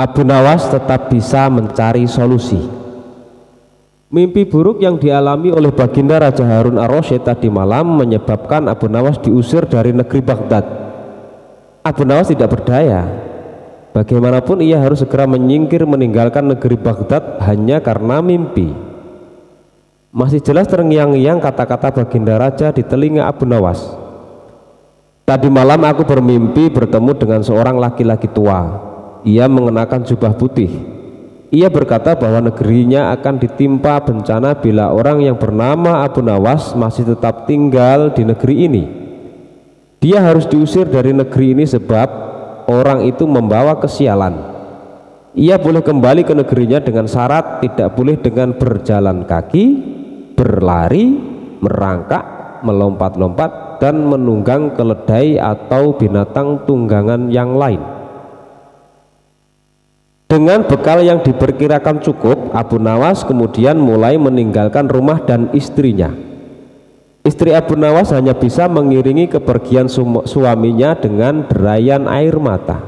Abu Nawas tetap bisa mencari solusi. Mimpi buruk yang dialami oleh Baginda Raja Harun ar-Rasyid tadi malam menyebabkan Abu Nawas diusir dari negeri Baghdad. Abu Nawas tidak berdaya. Bagaimanapun ia harus segera menyingkir meninggalkan negeri Baghdad hanya karena mimpi. Masih jelas terngiang-ngiang kata-kata Baginda Raja di telinga Abu Nawas. Tadi malam aku bermimpi bertemu dengan seorang laki-laki tua. Ia mengenakan jubah putih. Ia berkata bahwa negerinya akan ditimpa bencana bila orang yang bernama Abu Nawas masih tetap tinggal di negeri ini. Dia harus diusir dari negeri ini sebab orang itu membawa kesialan. Ia boleh kembali ke negerinya dengan syarat tidak boleh dengan berjalan kaki, berlari, merangkak, melompat-lompat, dan menunggang keledai atau binatang tunggangan yang lain. Dengan bekal yang diperkirakan cukup, Abu Nawas kemudian mulai meninggalkan rumah dan istrinya. Istri Abu Nawas hanya bisa mengiringi kepergian suaminya dengan derayan air mata.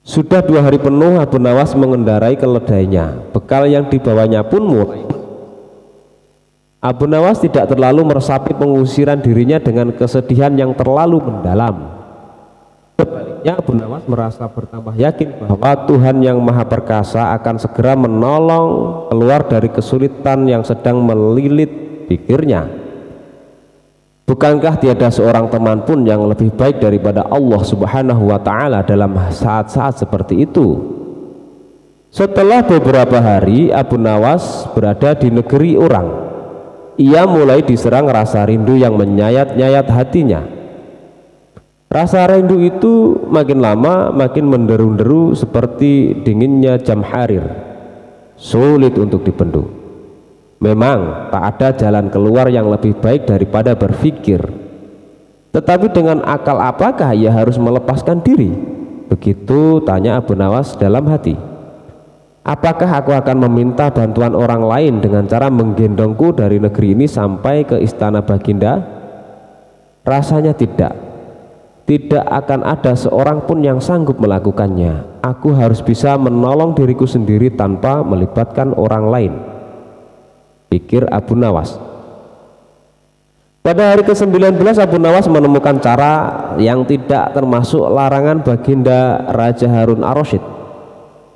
Sudah 2 hari penuh Abu Nawas mengendarai keledainya. Bekal yang dibawanya pun mulai. Abu Nawas tidak terlalu meresapi pengusiran dirinya dengan kesedihan yang terlalu mendalam. Sebaliknya Abu Nawas merasa bertambah yakin bahwa Tuhan yang Maha Perkasa akan segera menolong keluar dari kesulitan yang sedang melilit pikirnya. Bukankah tiada seorang teman pun yang lebih baik daripada Allah Subhanahu wa Ta'ala dalam saat-saat seperti itu? Setelah beberapa hari Abu Nawas berada di negeri orang, ia mulai diserang rasa rindu yang menyayat-nyayat hatinya. Rasa rindu itu makin lama makin menderu-deru seperti dinginnya jam harir, sulit untuk dibendung. Memang tak ada jalan keluar yang lebih baik daripada berpikir. Tetapi dengan akal apakah ia harus melepaskan diri? Begitu tanya Abu Nawas dalam hati. Apakah aku akan meminta bantuan orang lain dengan cara menggendongku dari negeri ini sampai ke istana Baginda? Rasanya tidak. Tidak akan ada seorang pun yang sanggup melakukannya. Aku harus bisa menolong diriku sendiri tanpa melibatkan orang lain, pikir Abu Nawas. Pada hari ke-19 Abu Nawas menemukan cara yang tidak termasuk larangan Baginda Raja Harun ar-Rasyid.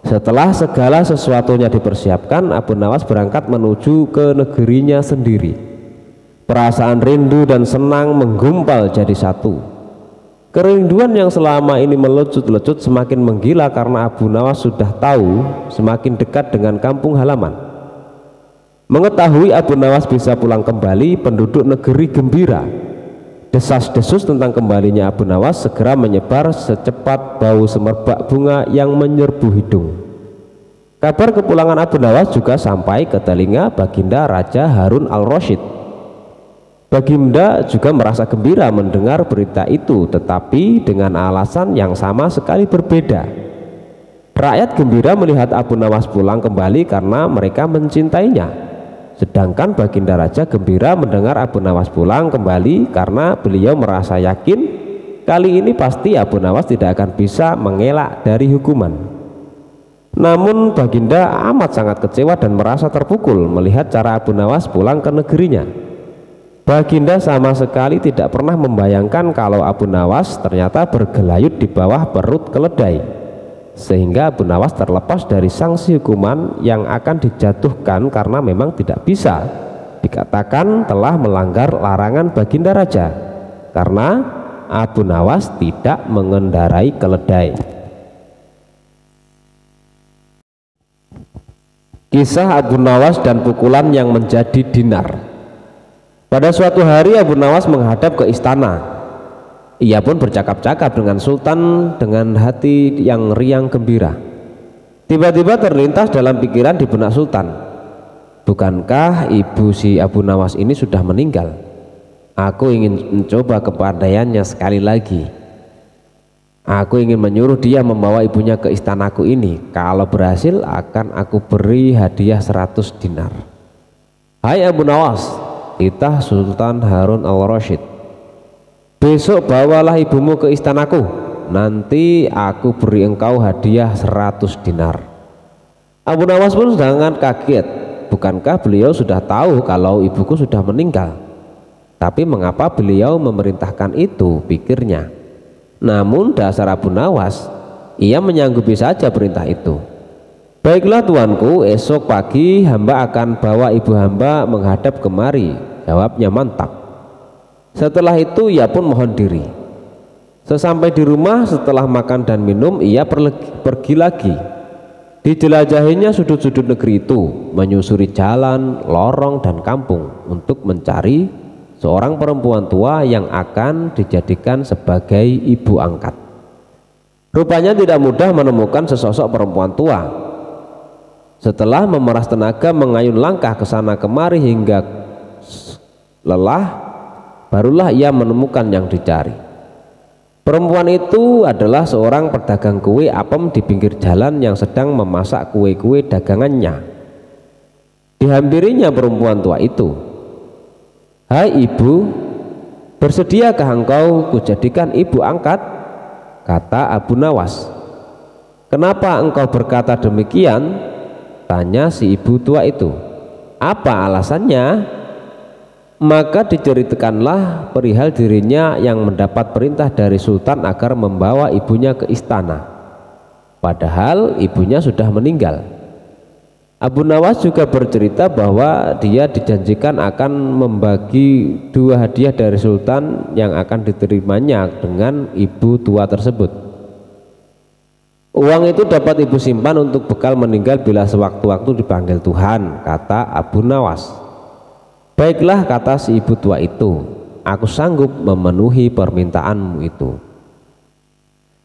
Setelah segala sesuatunya dipersiapkan, Abu Nawas berangkat menuju ke negerinya sendiri. Perasaan rindu dan senang menggumpal jadi satu. Kerinduan yang selama ini melecut-lecut semakin menggila karena Abu Nawas sudah tahu semakin dekat dengan kampung halaman. Mengetahui Abu Nawas bisa pulang kembali, penduduk negeri gembira. Desas-desus tentang kembalinya Abu Nawas segera menyebar secepat bau semerbak bunga yang menyerbu hidung. Kabar kepulangan Abu Nawas juga sampai ke telinga Baginda Raja Harun al-Rasyid. Baginda juga merasa gembira mendengar berita itu, tetapi dengan alasan yang sama sekali berbeda. Rakyat gembira melihat Abu Nawas pulang kembali karena mereka mencintainya. Sedangkan Baginda Raja gembira mendengar Abu Nawas pulang kembali karena beliau merasa yakin kali ini pasti Abu Nawas tidak akan bisa mengelak dari hukuman. Namun Baginda amat sangat kecewa dan merasa terpukul melihat cara Abu Nawas pulang ke negerinya. Baginda sama sekali tidak pernah membayangkan kalau Abu Nawas ternyata bergelayut di bawah perut keledai, sehingga Abu Nawas terlepas dari sanksi hukuman yang akan dijatuhkan karena memang tidak bisa dikatakan telah melanggar larangan Baginda Raja karena Abu Nawas tidak mengendarai keledai. Kisah Abu Nawas dan pukulan yang menjadi dinar. Pada suatu hari Abu Nawas menghadap ke istana. Ia pun bercakap-cakap dengan Sultan dengan hati yang riang gembira. Tiba-tiba terlintas dalam pikiran di benak Sultan, bukankah ibu si Abu Nawas ini sudah meninggal? Aku ingin mencoba kepandaiannya sekali lagi. Aku ingin menyuruh dia membawa ibunya ke istanaku ini. Kalau berhasil akan aku beri hadiah 100 dinar. Hai Abu Nawas, titah Sultan Harun al-Rasyid, besok bawalah ibumu ke istanaku. nanti aku beri engkau hadiah 100 dinar. Abu Nawas pun sangat kaget. Bukankah beliau sudah tahu kalau ibuku sudah meninggal? Tapi mengapa beliau memerintahkan itu, pikirnya. Namun dasar Abu Nawas, ia menyanggupi saja perintah itu. Baiklah tuanku, esok pagi hamba akan bawa ibu hamba menghadap kemari, jawabnya mantap. Setelah itu ia pun mohon diri. Sesampai di rumah setelah makan dan minum, ia pergi lagi. Dijelajahinya sudut-sudut negeri itu, menyusuri jalan, lorong dan kampung untuk mencari seorang perempuan tua yang akan dijadikan sebagai ibu angkat. Rupanya tidak mudah menemukan sesosok perempuan tua. Setelah memeras tenaga mengayun langkah ke sana kemari hingga lelah, barulah ia menemukan yang dicari. Perempuan itu adalah seorang pedagang kue apem di pinggir jalan yang sedang memasak kue-kue dagangannya. Dihampirinya perempuan tua itu. "Hai ibu, bersediakah engkau kujadikan ibu angkat?" kata Abu Nawas. "Kenapa engkau berkata demikian?" tanya si ibu tua itu. "Apa alasannya?" Maka diceritakanlah perihal dirinya yang mendapat perintah dari sultan agar membawa ibunya ke istana, padahal ibunya sudah meninggal. Abu Nawas juga bercerita bahwa dia dijanjikan akan membagi 2 hadiah dari sultan yang akan diterimanya dengan ibu tua tersebut. "Uang itu dapat ibu simpan untuk bekal meninggal bila sewaktu-waktu dipanggil Tuhan," kata Abu Nawas. "Baiklah," kata si ibu tua itu, "aku sanggup memenuhi permintaanmu itu."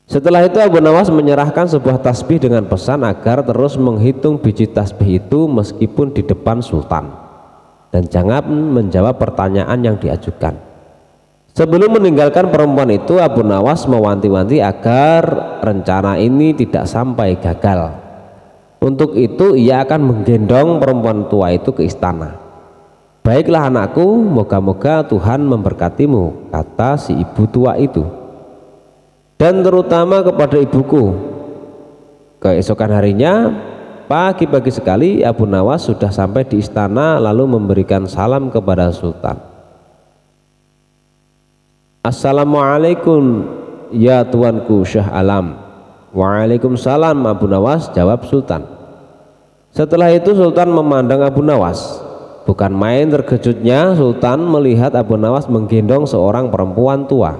Setelah itu Abu Nawas menyerahkan sebuah tasbih dengan pesan agar terus menghitung biji tasbih itu meskipun di depan sultan, dan jangan menjawab pertanyaan yang diajukan. Sebelum meninggalkan perempuan itu, Abu Nawas mewanti-wanti agar rencana ini tidak sampai gagal. Untuk itu ia akan menggendong perempuan tua itu ke istana. "Baiklah anakku, moga-moga Tuhan memberkatimu," kata si ibu tua itu, "dan terutama kepada ibuku." Keesokan harinya, pagi-pagi sekali Abu Nawas sudah sampai di istana lalu memberikan salam kepada sultan. "Assalamualaikum ya tuanku Syah Alam." "Waalaikumsalam Abu Nawas," jawab sultan. Setelah itu sultan memandang Abu Nawas. Bukan main terkejutnya sultan melihat Abu Nawas menggendong seorang perempuan tua.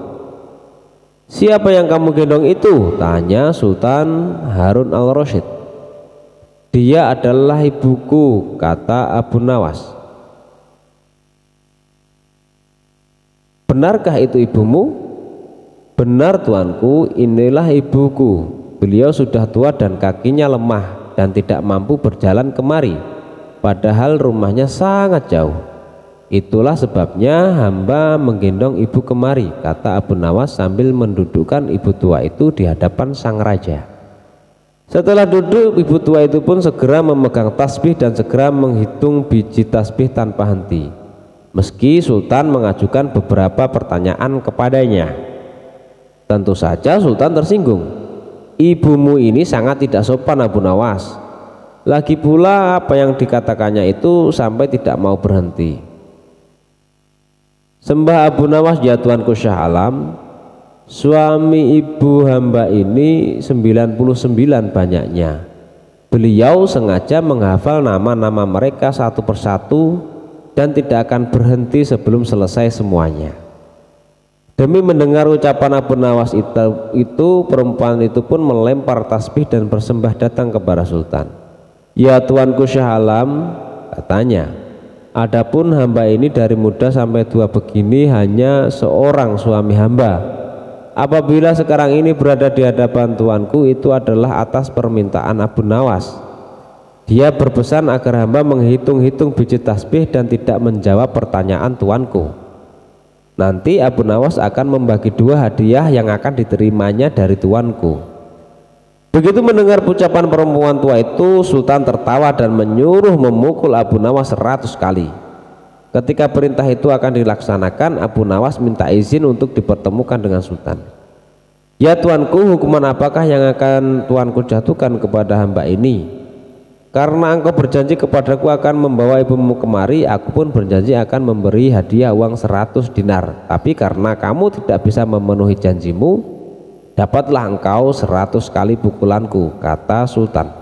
"Siapa yang kamu gendong itu?" tanya Sultan Harun al-Rasyid. "Dia adalah ibuku," kata Abu Nawas. "Benarkah itu ibumu?" "Benar tuanku, inilah ibuku. Beliau sudah tua dan kakinya lemah dan tidak mampu berjalan kemari, padahal rumahnya sangat jauh. Itulah sebabnya hamba menggendong ibu kemari," kata Abu Nawas sambil mendudukkan ibu tua itu di hadapan sang raja. Setelah duduk, ibu tua itu pun segera memegang tasbih dan segera menghitung biji tasbih tanpa henti. Meski sultan mengajukan beberapa pertanyaan kepadanya. Tentu saja sultan tersinggung. "Ibumu ini sangat tidak sopan Abu Nawas. Lagi pula apa yang dikatakannya itu sampai tidak mau berhenti." "Sembah Abu Nawas ya tuanku Syah Alam, suami ibu hamba ini 99 banyaknya. Beliau sengaja menghafal nama-nama mereka satu persatu dan tidak akan berhenti sebelum selesai semuanya." Demi mendengar ucapan Abu Nawas itu perempuan itu pun melempar tasbih dan bersembah datang kepada sultan. "Ya tuanku Syah Alam," katanya, "adapun hamba ini dari muda sampai tua begini hanya seorang suami hamba. Apabila sekarang ini berada di hadapan tuanku itu adalah atas permintaan Abu Nawas. Dia berpesan agar hamba menghitung-hitung biji tasbih dan tidak menjawab pertanyaan tuanku. Nanti Abu Nawas akan membagi 2 hadiah yang akan diterimanya dari tuanku." Begitu mendengar ucapan perempuan tua itu, sultan tertawa dan menyuruh memukul Abu Nawas 100 kali. Ketika perintah itu akan dilaksanakan, Abu Nawas minta izin untuk dipertemukan dengan sultan. Ya tuanku, hukuman apakah yang akan tuanku jatuhkan kepada hamba ini? Karena engkau berjanji kepadaku akan membawa ibumu kemari, aku pun berjanji akan memberi hadiah uang 100 dinar. Tapi karena kamu tidak bisa memenuhi janjimu, dapatlah engkau 100 kali pukulanku, kata Sultan.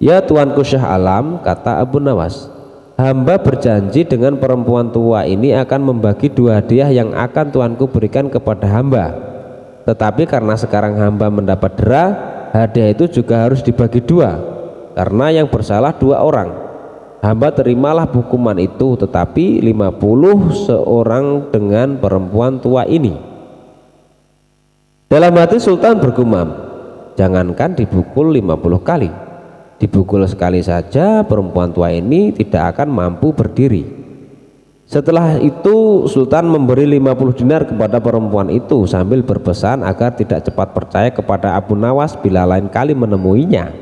Ya tuanku Syah Alam, kata Abu Nawas, hamba berjanji dengan perempuan tua ini akan membagi 2 hadiah yang akan tuanku berikan kepada hamba. Tetapi karena sekarang hamba mendapat dera, hadiah itu juga harus dibagi 2. Karena yang bersalah 2 orang. Hamba terimalah hukuman itu, tetapi 50 seorang dengan perempuan tua ini. Dalam hati Sultan bergumam, jangankan dipukul 50 kali, dipukul sekali saja perempuan tua ini tidak akan mampu berdiri. Setelah itu Sultan memberi 50 dinar kepada perempuan itu sambil berpesan agar tidak cepat percaya kepada Abu Nawas bila lain kali menemuinya.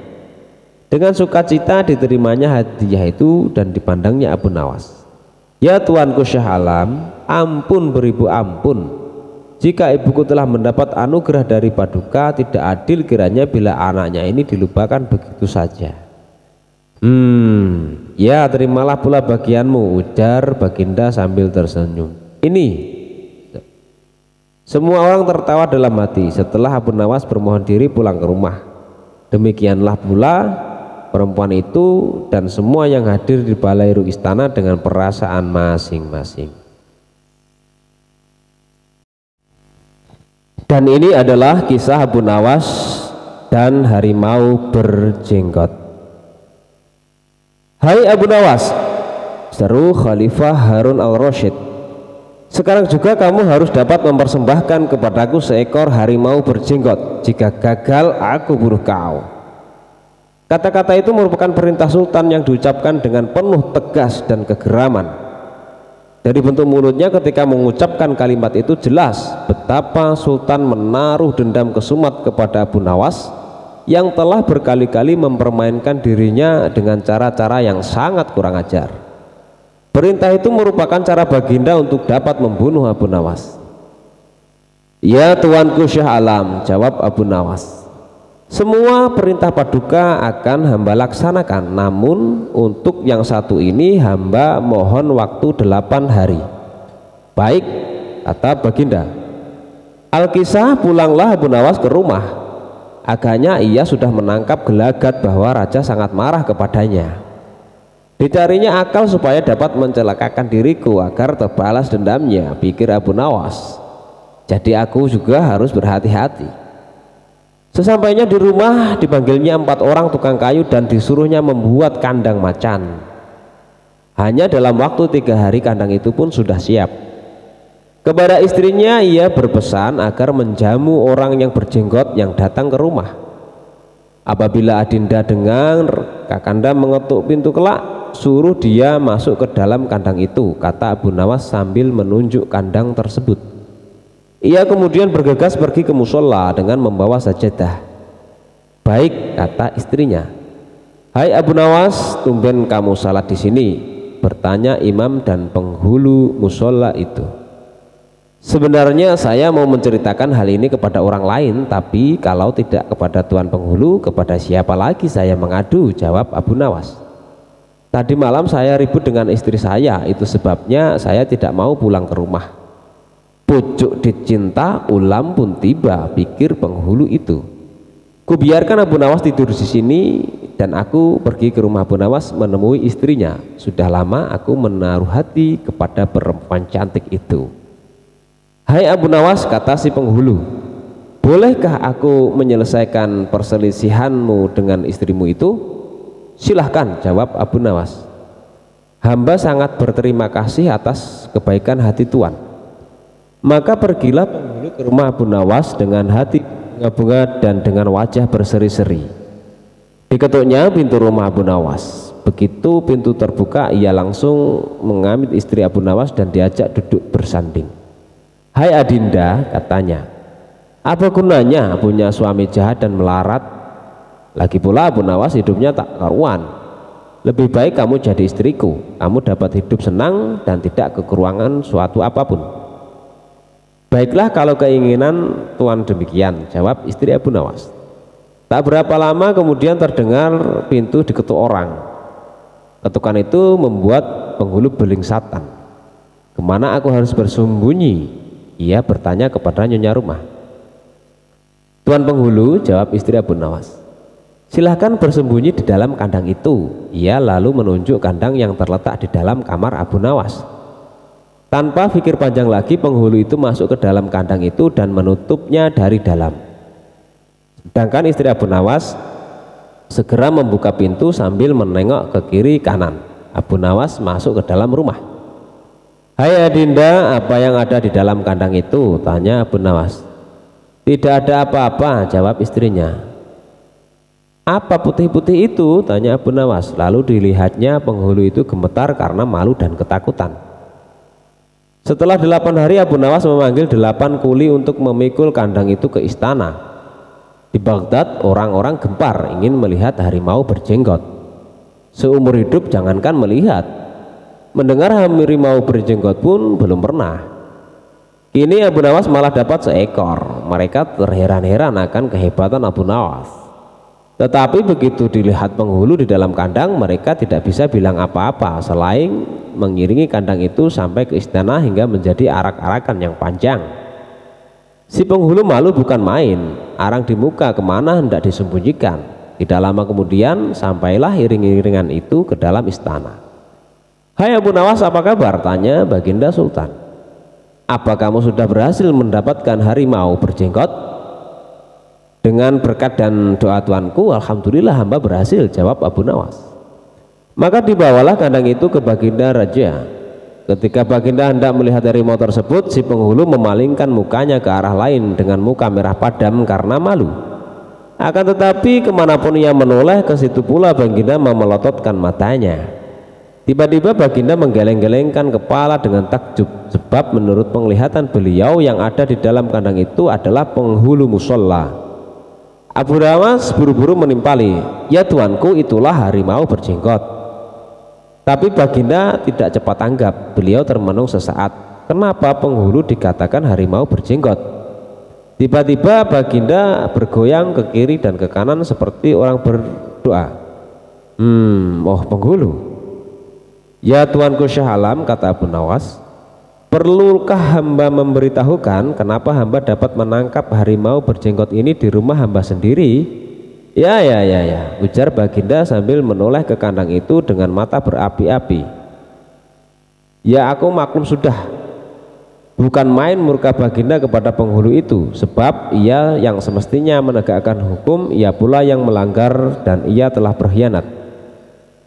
Dengan sukacita diterimanya hadiah itu dan dipandangnya Abu Nawas. Ya tuanku Syah Alam, ampun beribu ampun. Jika ibuku telah mendapat anugerah dari Paduka, tidak adil kiranya bila anaknya ini dilupakan begitu saja. Ya terimalah pula bagianmu, ujar Baginda sambil tersenyum. Ini semua orang tertawa dalam hati setelah Abu Nawas bermohon diri pulang ke rumah. Demikianlah pula perempuan itu dan semua yang hadir di balairu istana dengan perasaan masing-masing. Dan ini adalah kisah Abu Nawas dan harimau berjenggot. Hai Abu Nawas, seru Khalifah Harun al-Rasyid, sekarang juga kamu harus dapat mempersembahkan kepadaku seekor harimau berjenggot. Jika gagal, aku bunuh kau. Kata-kata itu merupakan perintah Sultan yang diucapkan dengan penuh tegas dan kegeraman. Dari bentuk mulutnya ketika mengucapkan kalimat itu jelas betapa Sultan menaruh dendam kesumat kepada Abu Nawas yang telah berkali-kali mempermainkan dirinya dengan cara-cara yang sangat kurang ajar. Perintah itu merupakan cara Baginda untuk dapat membunuh Abu Nawas. Ya tuanku Syah Alam, jawab Abu Nawas, semua perintah Paduka akan hamba laksanakan, namun untuk yang satu ini hamba mohon waktu 8 hari. Baik, kata Baginda. Al-Kisah pulanglah Abu Nawas ke rumah. Agaknya ia sudah menangkap gelagat bahwa raja sangat marah kepadanya. Dicarinya akal supaya dapat mencelakakan diriku agar terbalas dendamnya, pikir Abu Nawas. Jadi aku juga harus berhati-hati. Sesampainya di rumah dipanggilnya 4 orang tukang kayu dan disuruhnya membuat kandang macan. Hanya dalam waktu 3 hari kandang itu pun sudah siap. Kepada istrinya ia berpesan agar menjamu orang yang berjenggot yang datang ke rumah. Apabila Adinda dengar Kakanda mengetuk pintu kelak, suruh dia masuk ke dalam kandang itu, kata Abu Nawas sambil menunjuk kandang tersebut. Ia kemudian bergegas pergi ke musola dengan membawa sajadah. Baik, kata istrinya. Hai Abu Nawas, tumben kamu salat di sini, bertanya imam dan penghulu musola itu. Sebenarnya saya mau menceritakan hal ini kepada orang lain, tapi kalau tidak kepada tuan penghulu, kepada siapa lagi saya mengadu, jawab Abu Nawas. Tadi malam saya ribut dengan istri saya, itu sebabnya saya tidak mau pulang ke rumah. Pucuk dicinta, ulam pun tiba, pikir penghulu itu. Kubiarkan Abu Nawas tidur di sini dan aku pergi ke rumah Abu Nawas menemui istrinya. Sudah lama aku menaruh hati kepada perempuan cantik itu. Hai Abu Nawas, kata si penghulu, bolehkah aku menyelesaikan perselisihanmu dengan istrimu itu? Silahkan, jawab Abu Nawas. Hamba sangat berterima kasih atas kebaikan hati tuan. Maka pergilah penghulu ke rumah Abu Nawas dengan hati bunga-bunga dan dengan wajah berseri-seri. Diketuknya pintu rumah Abu Nawas. Begitu pintu terbuka, ia langsung mengambil istri Abu Nawas dan diajak duduk bersanding. Hai Adinda, katanya, apa gunanya punya suami jahat dan melarat? Lagi pula Abu Nawas hidupnya tak karuan. Lebih baik kamu jadi istriku, kamu dapat hidup senang dan tidak kekurangan suatu apapun. Baiklah kalau keinginan tuan demikian, jawab istri Abu Nawas. Tak berapa lama kemudian terdengar pintu diketuk orang. Ketukan itu membuat penghulu beling satan. Kemana aku harus bersembunyi? Ia bertanya kepada nyonya rumah. Tuan penghulu, jawab istri Abu Nawas, silahkan bersembunyi di dalam kandang itu. Ia lalu menunjuk kandang yang terletak di dalam kamar Abu Nawas. Tanpa pikir panjang lagi, penghulu itu masuk ke dalam kandang itu dan menutupnya dari dalam. Sedangkan istri Abu Nawas segera membuka pintu sambil menengok ke kiri kanan. Abu Nawas masuk ke dalam rumah. Hai Adinda, apa yang ada di dalam kandang itu? Tanya Abu Nawas. Tidak ada apa-apa, jawab istrinya. Apa putih-putih itu? Tanya Abu Nawas. Lalu dilihatnya penghulu itu gemetar karena malu dan ketakutan. Setelah 8 hari Abu Nawas memanggil 8 kuli untuk memikul kandang itu ke istana. Di Baghdad orang-orang gempar ingin melihat harimau berjenggot. Seumur hidup jangankan melihat, mendengar harimau berjenggot pun belum pernah. Kini Abu Nawas malah dapat seekor. Mereka terheran-heran akan kehebatan Abu Nawas. Tetapi begitu dilihat penghulu di dalam kandang, mereka tidak bisa bilang apa-apa selain mengiringi kandang itu sampai ke istana hingga menjadi arak-arakan yang panjang. Si penghulu malu bukan main, arang di muka kemana hendak disembunyikan. Tidak lama kemudian sampailah iring-iringan itu ke dalam istana. Hai Abu Nawas, apa kabar? Tanya Baginda Sultan. Apa kamu sudah berhasil mendapatkan harimau berjenggot? Dengan berkat dan doa tuanku, alhamdulillah hamba berhasil, jawab Abu Nawas. Maka dibawalah kandang itu ke Baginda Raja. Ketika Baginda hendak melihat harimau tersebut, si penghulu memalingkan mukanya ke arah lain dengan muka merah padam karena malu. Akan tetapi kemanapun ia menoleh, ke situ pula Baginda memelototkan matanya. Tiba-tiba Baginda menggeleng-gelengkan kepala dengan takjub, sebab menurut penglihatan beliau yang ada di dalam kandang itu adalah penghulu musola. Abu Nawas buru-buru menimpali, ya tuanku, itulah harimau berjenggot. Tapi Baginda tidak cepat tanggap. Beliau termenung sesaat. Kenapa penghulu dikatakan harimau berjenggot? Tiba-tiba Baginda bergoyang ke kiri dan ke kanan seperti orang berdoa. Oh penghulu. Ya tuanku Syah Alam, kata Abu Nawas, perlukah hamba memberitahukan kenapa hamba dapat menangkap harimau berjenggot ini di rumah hamba sendiri? Ya, ujar Baginda sambil menoleh ke kandang itu dengan mata berapi-api. Ya aku maklum sudah. Bukan main murka Baginda kepada penghulu itu, sebab ia yang semestinya menegakkan hukum, ia pula yang melanggar dan ia telah berkhianat.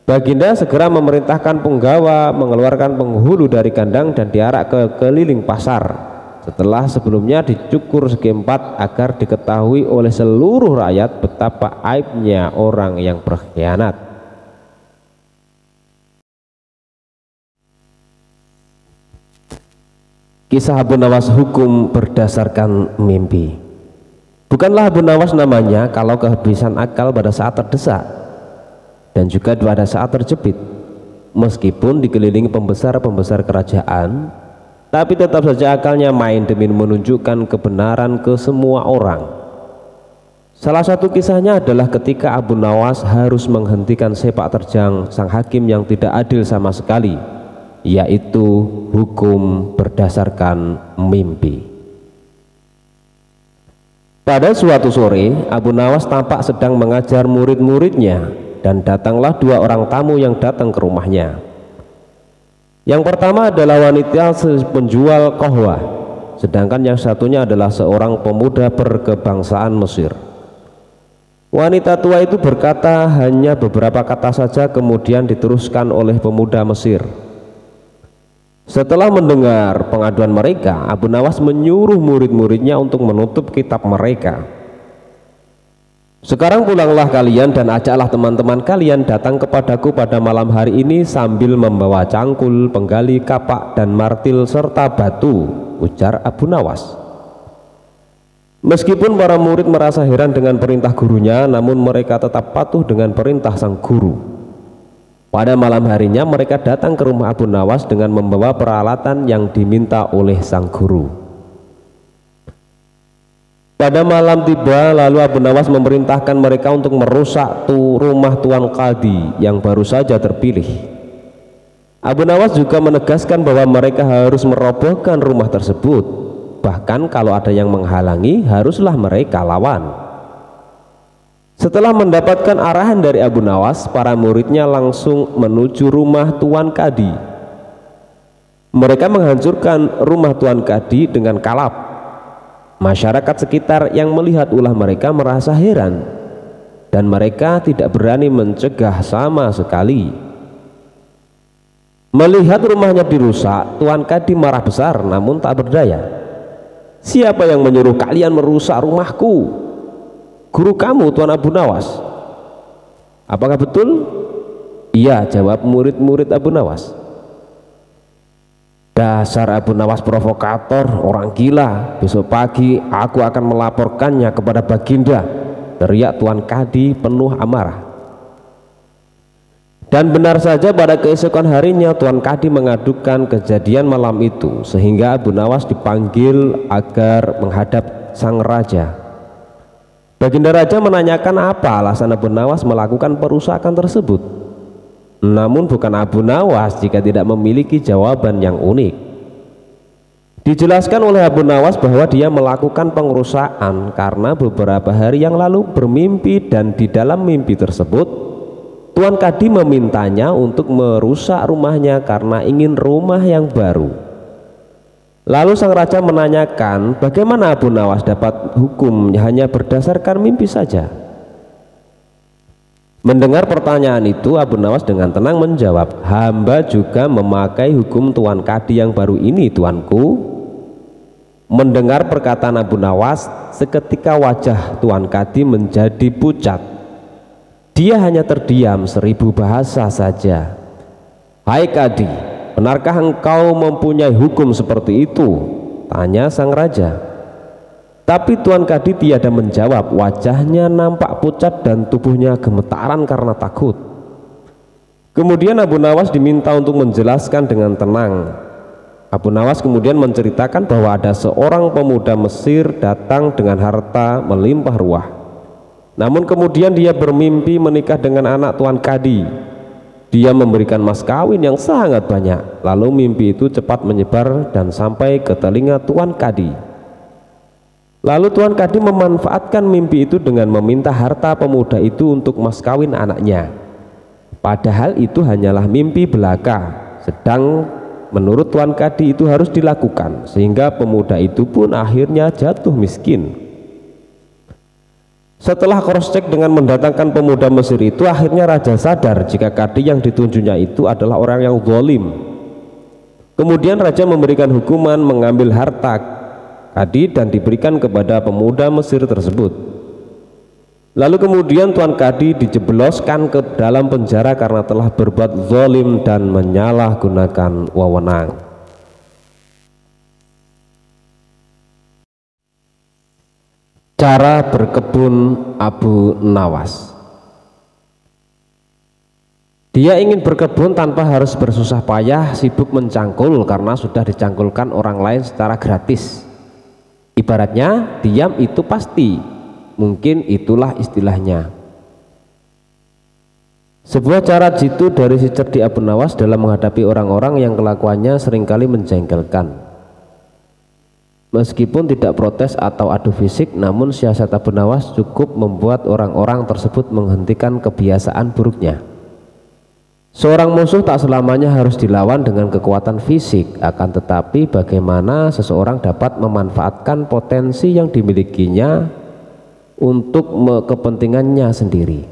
Baginda segera memerintahkan penggawa mengeluarkan penghulu dari kandang dan diarak ke keliling pasar. Setelah sebelumnya dicukur segi empat agar diketahui oleh seluruh rakyat betapa aibnya orang yang berkhianat. Kisah Abu Nawas hukum berdasarkan mimpi. Bukanlah Abu Nawas namanya kalau kehabisan akal pada saat terdesak dan juga pada saat terjepit. Meskipun dikelilingi pembesar-pembesar kerajaan, tapi tetap saja akalnya main demi menunjukkan kebenaran ke semua orang. Salah satu kisahnya adalah ketika Abu Nawas harus menghentikan sepak terjang sang hakim yang tidak adil sama sekali, yaitu hukum berdasarkan mimpi. Pada suatu sore, Abu Nawas tampak sedang mengajar murid-muridnya, dan datanglah 2 orang tamu yang datang ke rumahnya. Yang pertama adalah wanita penjual kohwa, sedangkan yang satunya adalah seorang pemuda berkebangsaan Mesir. Wanita tua itu berkata hanya beberapa kata saja, kemudian diteruskan oleh pemuda Mesir. Setelah mendengar pengaduan mereka, Abu Nawas menyuruh murid-muridnya untuk menutup kitab mereka. Sekarang pulanglah kalian dan ajaklah teman-teman kalian datang kepadaku pada malam hari ini sambil membawa cangkul, penggali, kapak, dan martil serta batu, ujar Abu Nawas. Meskipun para murid merasa heran dengan perintah gurunya, namun mereka tetap patuh dengan perintah sang guru. Pada malam harinya mereka datang ke rumah Abu Nawas dengan membawa peralatan yang diminta oleh sang guru. Pada malam tiba, lalu Abu Nawas memerintahkan mereka untuk merusak rumah Tuan Qadi yang baru saja terpilih. Abu Nawas juga menegaskan bahwa mereka harus merobohkan rumah tersebut, bahkan kalau ada yang menghalangi haruslah mereka lawan. Setelah mendapatkan arahan dari Abu Nawas, para muridnya langsung menuju rumah Tuan Qadi. Mereka menghancurkan rumah Tuan Qadi dengan kalap. Masyarakat sekitar yang melihat ulah mereka merasa heran, dan mereka tidak berani mencegah sama sekali. Melihat rumahnya dirusak, Tuan Qadi marah besar namun tak berdaya. "Siapa yang menyuruh kalian merusak rumahku?" "Guru kamu, Tuan Abu Nawas." "Apakah betul?" "Iya," jawab murid-murid Abu Nawas. "Dasar Abu Nawas provokator, orang gila. Besok pagi aku akan melaporkannya kepada Baginda," teriak Tuan Qadi penuh amarah. Dan benar saja pada keesokan harinya Tuan Qadi mengadukan kejadian malam itu, sehingga Abu Nawas dipanggil agar menghadap sang raja. Baginda raja menanyakan apa alasan Abu Nawas melakukan perusakan tersebut. Namun bukan Abu Nawas jika tidak memiliki jawaban yang unik. Dijelaskan oleh Abu Nawas bahwa dia melakukan pengerusakan karena beberapa hari yang lalu bermimpi, dan di dalam mimpi tersebut Tuan Qadi memintanya untuk merusak rumahnya karena ingin rumah yang baru. Lalu sang raja menanyakan bagaimana Abu Nawas dapat hukum hanya berdasarkan mimpi saja. Mendengar pertanyaan itu, Abu Nawas dengan tenang menjawab, "Hamba juga memakai hukum Tuan Qadi yang baru ini, tuanku." Mendengar perkataan Abu Nawas, seketika wajah Tuan Qadi menjadi pucat. Dia hanya terdiam 1000 bahasa saja. "Hai Qadi, benarkah engkau mempunyai hukum seperti itu?" tanya sang raja. Tapi Tuan Qadi tiada menjawab. Wajahnya nampak pucat dan tubuhnya gemetaran karena takut. Kemudian Abu Nawas diminta untuk menjelaskan dengan tenang. Abu Nawas kemudian menceritakan bahwa ada seorang pemuda Mesir datang dengan harta melimpah ruah. Namun kemudian dia bermimpi menikah dengan anak Tuan Qadi. Dia memberikan mas kawin yang sangat banyak. Lalu mimpi itu cepat menyebar dan sampai ke telinga Tuan Qadi. Lalu Tuan Qadi memanfaatkan mimpi itu dengan meminta harta pemuda itu untuk mas kawin anaknya. Padahal itu hanyalah mimpi belaka, sedang menurut Tuan Qadi itu harus dilakukan, sehingga pemuda itu pun akhirnya jatuh miskin. Setelah cross check dengan mendatangkan pemuda Mesir itu, akhirnya raja sadar jika Qadi yang ditunjuknya itu adalah orang yang zalim. Kemudian raja memberikan hukuman mengambil harta Qadi dan diberikan kepada pemuda Mesir tersebut. Lalu kemudian Tuan Qadi dijebloskan ke dalam penjara karena telah berbuat zalim dan menyalahgunakan wewenang. Cara berkebun Abu Nawas. Dia ingin berkebun tanpa harus bersusah payah sibuk mencangkul karena sudah dicangkulkan orang lain secara gratis. Ibaratnya diam itu pasti, mungkin itulah istilahnya. Sebuah cara jitu dari si cerdik Abu Nawas dalam menghadapi orang-orang yang kelakuannya seringkali menjengkelkan. Meskipun tidak protes atau adu fisik, namun siasat Abu Nawas cukup membuat orang-orang tersebut menghentikan kebiasaan buruknya. Seorang musuh tak selamanya harus dilawan dengan kekuatan fisik, akan tetapi bagaimana seseorang dapat memanfaatkan potensi yang dimilikinya untuk kepentingannya sendiri.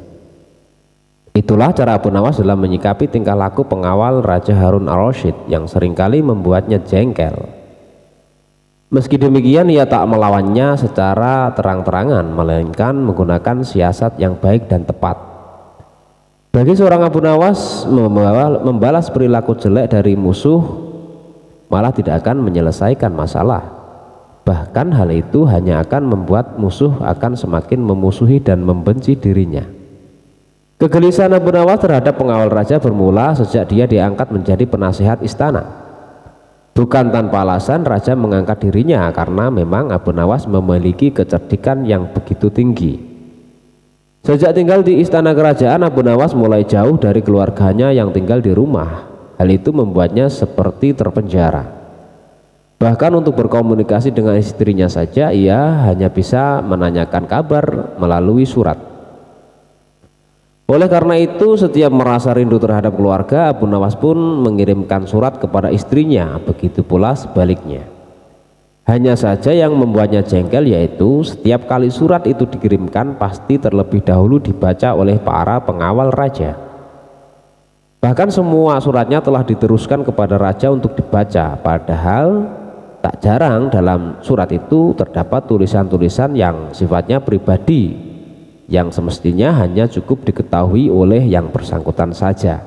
Itulah cara Abu Nawas dalam menyikapi tingkah laku pengawal Raja Harun al-Rasyid yang seringkali membuatnya jengkel. Meski demikian, ia tak melawannya secara terang-terangan, melainkan menggunakan siasat yang baik dan tepat. Bagi seorang Abu Nawas, membalas perilaku jelek dari musuh malah tidak akan menyelesaikan masalah. Bahkan hal itu hanya akan membuat musuh akan semakin memusuhi dan membenci dirinya. Kegelisahan Abu Nawas terhadap pengawal raja bermula sejak dia diangkat menjadi penasihat istana. Bukan tanpa alasan raja mengangkat dirinya karena memang Abu Nawas memiliki kecerdikan yang begitu tinggi. Sejak tinggal di istana kerajaan, Abu Nawas mulai jauh dari keluarganya yang tinggal di rumah. Hal itu membuatnya seperti terpenjara. Bahkan untuk berkomunikasi dengan istrinya saja ia hanya bisa menanyakan kabar melalui surat. Oleh karena itu, setiap merasa rindu terhadap keluarga, Abu Nawas pun mengirimkan surat kepada istrinya, begitu pula sebaliknya. Hanya saja yang membuatnya jengkel yaitu setiap kali surat itu dikirimkan pasti terlebih dahulu dibaca oleh para pengawal raja. Bahkan semua suratnya telah diteruskan kepada raja untuk dibaca, padahal tak jarang dalam surat itu terdapat tulisan-tulisan yang sifatnya pribadi yang semestinya hanya cukup diketahui oleh yang bersangkutan saja.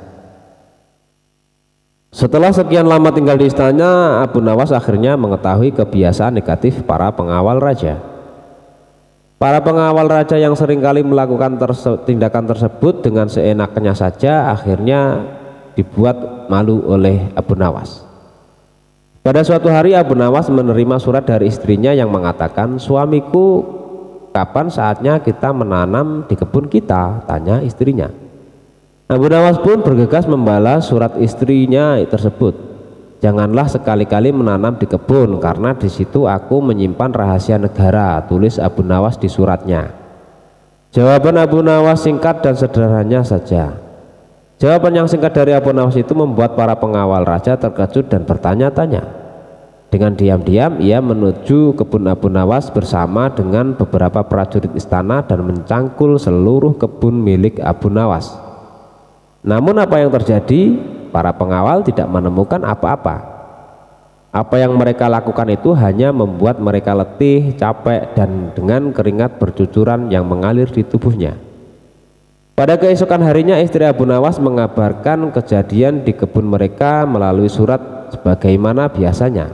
Setelah sekian lama tinggal di istana, Abu Nawas akhirnya mengetahui kebiasaan negatif para pengawal raja. Para pengawal raja yang seringkali melakukan tindakan tersebut dengan seenaknya saja akhirnya dibuat malu oleh Abu Nawas. Pada suatu hari Abu Nawas menerima surat dari istrinya yang mengatakan, "Suamiku, kapan saatnya kita menanam di kebun kita?" tanya istrinya. Abu Nawas pun bergegas membalas surat istrinya tersebut. "Janganlah sekali-kali menanam di kebun karena di situ aku menyimpan rahasia negara," tulis Abu Nawas di suratnya. Jawaban Abu Nawas singkat dan sederhana saja. Jawaban yang singkat dari Abu Nawas itu membuat para pengawal raja terkejut dan bertanya-tanya. Dengan diam-diam ia menuju kebun Abu Nawas bersama dengan beberapa prajurit istana dan mencangkul seluruh kebun milik Abu Nawas. Namun apa yang terjadi? Para pengawal tidak menemukan apa-apa. Apa yang mereka lakukan itu hanya membuat mereka letih, capek, dan dengan keringat bercucuran yang mengalir di tubuhnya. Pada keesokan harinya istri Abu Nawas mengabarkan kejadian di kebun mereka melalui surat sebagaimana biasanya,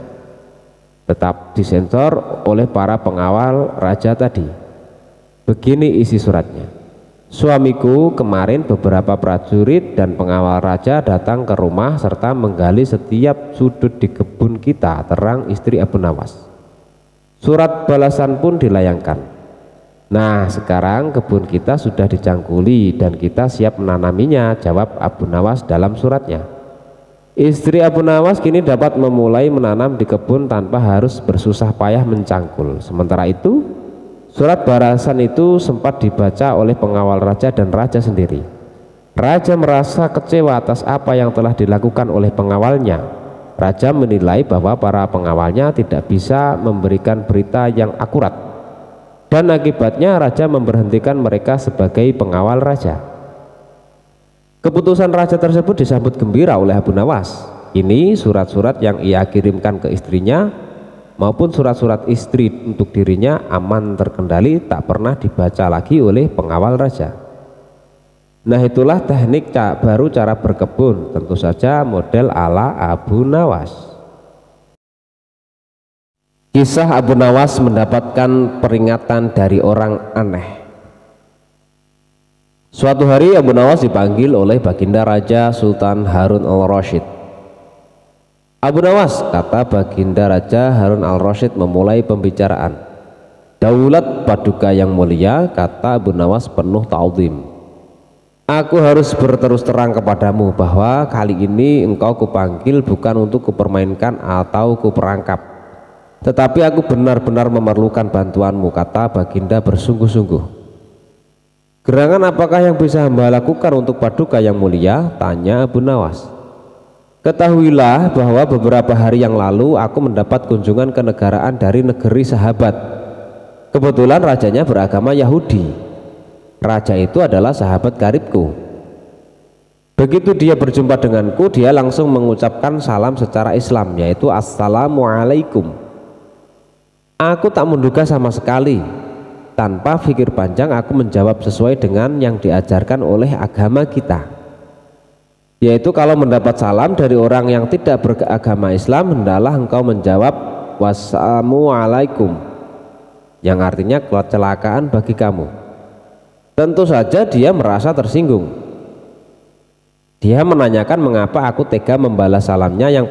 tetap disensor oleh para pengawal raja tadi. Begini isi suratnya: "Suamiku, kemarin beberapa prajurit dan pengawal raja datang ke rumah serta menggali setiap sudut di kebun kita," terang istri Abu Nawas. Surat balasan pun dilayangkan. "Nah, sekarang kebun kita sudah dicangkuli dan kita siap menanaminya," jawab Abu Nawas dalam suratnya. Istri Abu Nawas kini dapat memulai menanam di kebun tanpa harus bersusah payah mencangkul. Sementara itu, surat balasan itu sempat dibaca oleh pengawal raja dan raja sendiri. Raja merasa kecewa atas apa yang telah dilakukan oleh pengawalnya. Raja menilai bahwa para pengawalnya tidak bisa memberikan berita yang akurat, dan akibatnya raja memberhentikan mereka sebagai pengawal raja. Keputusan raja tersebut disambut gembira oleh Abu Nawas. Ini surat-surat yang ia kirimkan ke istrinya maupun surat-surat istri untuk dirinya aman terkendali, tak pernah dibaca lagi oleh pengawal raja. Nah, itulah teknik baru cara berkebun, tentu saja model ala Abu Nawas. Kisah Abu Nawas mendapatkan peringatan dari orang aneh. Suatu hari Abu Nawas dipanggil oleh baginda Raja Sultan Harun al-Rasyid. "Abu Nawas," kata baginda Raja Harun al-Rasyid memulai pembicaraan. "Daulat Paduka yang mulia," kata Abu Nawas penuh ta'zim. "Aku harus berterus terang kepadamu bahwa kali ini engkau kupanggil bukan untuk kupermainkan atau kuperangkap, tetapi aku benar-benar memerlukan bantuanmu," kata baginda bersungguh-sungguh. "Gerangan apakah yang bisa hamba lakukan untuk Paduka yang mulia?" tanya Abu Nawas. "Ketahuilah bahwa beberapa hari yang lalu aku mendapat kunjungan kenegaraan dari negeri sahabat. Kebetulan rajanya beragama Yahudi. Raja itu adalah sahabat karibku. Begitu dia berjumpa denganku, dia langsung mengucapkan salam secara Islam, yaitu Assalamualaikum. Aku tak menduga sama sekali. Tanpa pikir panjang aku menjawab sesuai dengan yang diajarkan oleh agama kita, yaitu kalau mendapat salam dari orang yang tidak beragama Islam, hendaklah engkau menjawab Wassalamualaikum, yang artinya kecelakaan bagi kamu. Tentu saja dia merasa tersinggung. Dia menanyakan mengapa aku tega membalas salamnya yang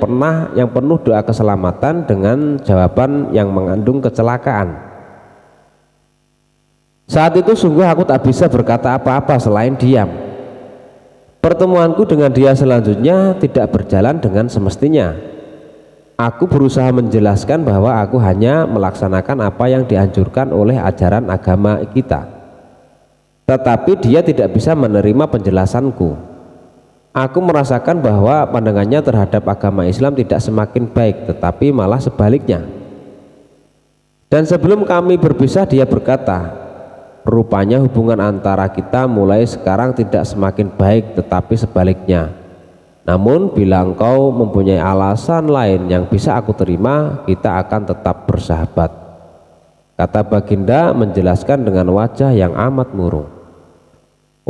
penuh doa keselamatan dengan jawaban yang mengandung kecelakaan. Saat itu sungguh aku tak bisa berkata apa-apa selain diam. Pertemuanku dengan dia selanjutnya tidak berjalan dengan semestinya. Aku berusaha menjelaskan bahwa aku hanya melaksanakan apa yang dianjurkan oleh ajaran agama kita. Tetapi dia tidak bisa menerima penjelasanku. Aku merasakan bahwa pandangannya terhadap agama Islam tidak semakin baik, tetapi malah sebaliknya. Dan sebelum kami berpisah, dia berkata, rupanya hubungan antara kita mulai sekarang tidak semakin baik, tetapi sebaliknya. Namun bila engkau mempunyai alasan lain yang bisa aku terima, kita akan tetap bersahabat, kata Baginda menjelaskan dengan wajah yang amat murung.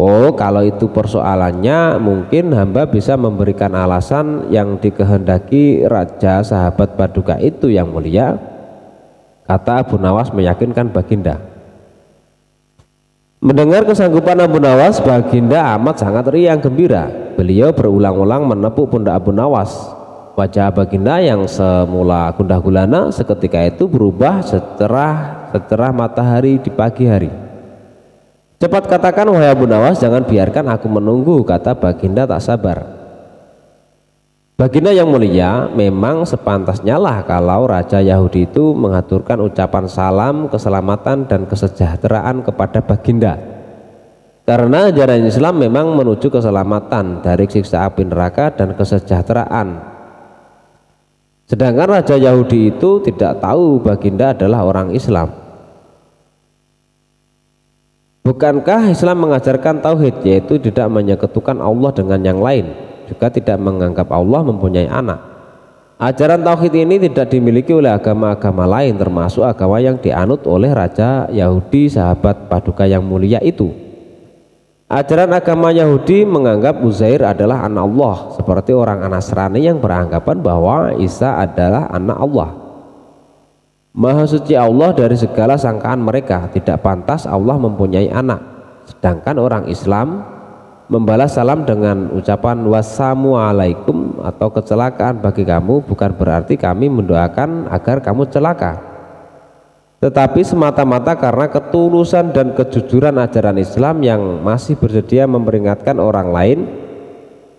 Oh, kalau itu persoalannya, mungkin hamba bisa memberikan alasan yang dikehendaki raja sahabat Paduka itu yang mulia, kata Abu Nawas meyakinkan Baginda. Mendengar kesanggupan Abu Nawas, Baginda amat sangat riang gembira. Beliau berulang-ulang menepuk pundak Abu Nawas. Wajah Baginda yang semula gundah gulana seketika itu berubah secerah matahari di pagi hari. Cepat katakan wahai Abu Nawas, jangan biarkan aku menunggu, kata Baginda tak sabar. Baginda yang mulia, memang sepantasnya lah kalau Raja Yahudi itu mengaturkan ucapan salam, keselamatan dan kesejahteraan kepada Baginda. Karena ajaran Islam memang menuju keselamatan dari siksa api neraka dan kesejahteraan. Sedangkan Raja Yahudi itu tidak tahu Baginda adalah orang Islam. Bukankah Islam mengajarkan tauhid, yaitu tidak menyekutukan Allah dengan yang lain, juga tidak menganggap Allah mempunyai anak. Ajaran tauhid ini tidak dimiliki oleh agama-agama lain, termasuk agama yang dianut oleh Raja Yahudi sahabat Paduka yang mulia itu. Ajaran agama Yahudi menganggap Uzair adalah anak Allah, seperti orang Nasrani yang beranggapan bahwa Isa adalah anak Allah. Maha suci Allah dari segala sangkaan mereka, tidak pantas Allah mempunyai anak. Sedangkan orang Islam membalas salam dengan ucapan wassalamualaikum atau kecelakaan bagi kamu bukan berarti kami mendoakan agar kamu celaka, tetapi semata-mata karena ketulusan dan kejujuran ajaran Islam yang masih bersedia memperingatkan orang lain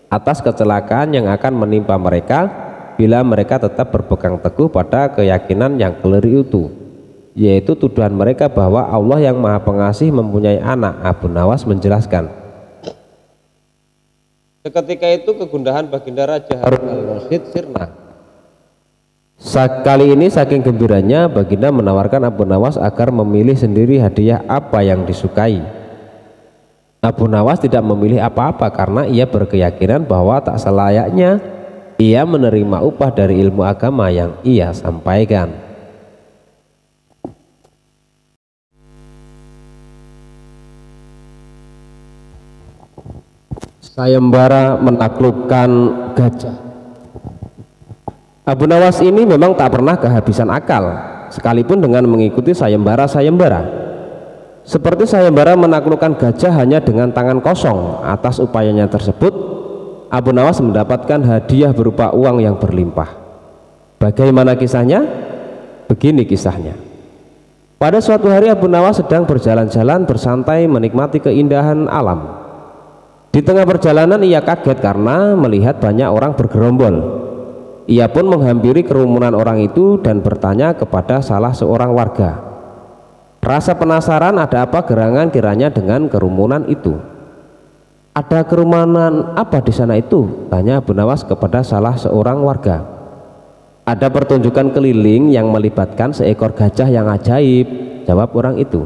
atas kecelakaan yang akan menimpa mereka bila mereka tetap berpegang teguh pada keyakinan yang keliru itu, yaitu tuduhan mereka bahwa Allah yang Maha Pengasih mempunyai anak. Abu Nawas menjelaskan. Seketika itu kegundahan Baginda Raja Harun al-Rasyid sirna. Kali ini saking gembiranya, Baginda menawarkan Abu Nawas agar memilih sendiri hadiah apa yang disukai. Abu Nawas tidak memilih apa-apa karena ia berkeyakinan bahwa tak selayaknya ia menerima upah dari ilmu agama yang ia sampaikan. Sayembara menaklukkan gajah. Abu Nawas ini memang tak pernah kehabisan akal, sekalipun dengan mengikuti sayembara-sayembara. Seperti sayembara menaklukkan gajah hanya dengan tangan kosong. Atas upayanya tersebut, Abu Nawas mendapatkan hadiah berupa uang yang berlimpah. Bagaimana kisahnya? Begini kisahnya. Pada suatu hari Abu Nawas sedang berjalan-jalan bersantai menikmati keindahan alam. Di tengah perjalanan ia kaget karena melihat banyak orang bergerombol. Ia pun menghampiri kerumunan orang itu dan bertanya kepada salah seorang warga. Rasa penasaran ada apa gerangan kiranya dengan kerumunan itu. Ada kerumunan apa di sana itu? Tanya Abu Nawas kepada salah seorang warga. Ada pertunjukan keliling yang melibatkan seekor gajah yang ajaib, jawab orang itu.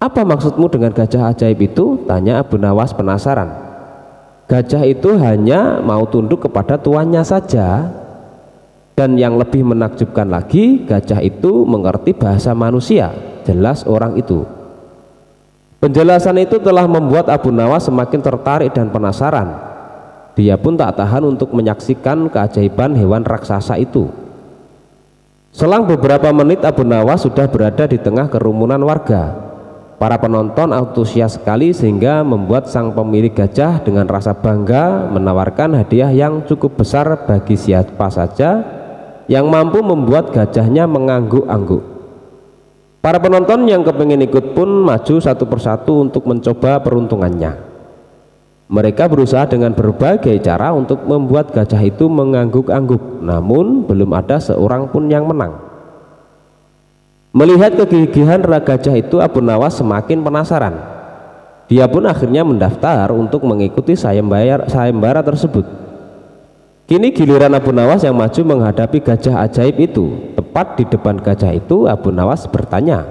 Apa maksudmu dengan gajah ajaib itu? Tanya Abu Nawas penasaran. Gajah itu hanya mau tunduk kepada tuannya saja. Dan yang lebih menakjubkan lagi, gajah itu mengerti bahasa manusia, jelas orang itu. Penjelasan itu telah membuat Abu Nawas semakin tertarik dan penasaran. Dia pun tak tahan untuk menyaksikan keajaiban hewan raksasa itu. Selang beberapa menit Abu Nawas sudah berada di tengah kerumunan warga. Para penonton antusias sekali sehingga membuat sang pemilik gajah dengan rasa bangga menawarkan hadiah yang cukup besar bagi siapa saja yang mampu membuat gajahnya mengangguk-angguk. Para penonton yang kepingin ikut pun maju satu persatu untuk mencoba peruntungannya. Mereka berusaha dengan berbagai cara untuk membuat gajah itu mengangguk-angguk, namun belum ada seorang pun yang menang. Melihat kegigihan gajah itu, Abu Nawas semakin penasaran. Dia pun akhirnya mendaftar untuk mengikuti sayembara tersebut. Kini giliran Abu Nawas yang maju menghadapi gajah ajaib itu. Tepat di depan gajah itu, Abu Nawas bertanya,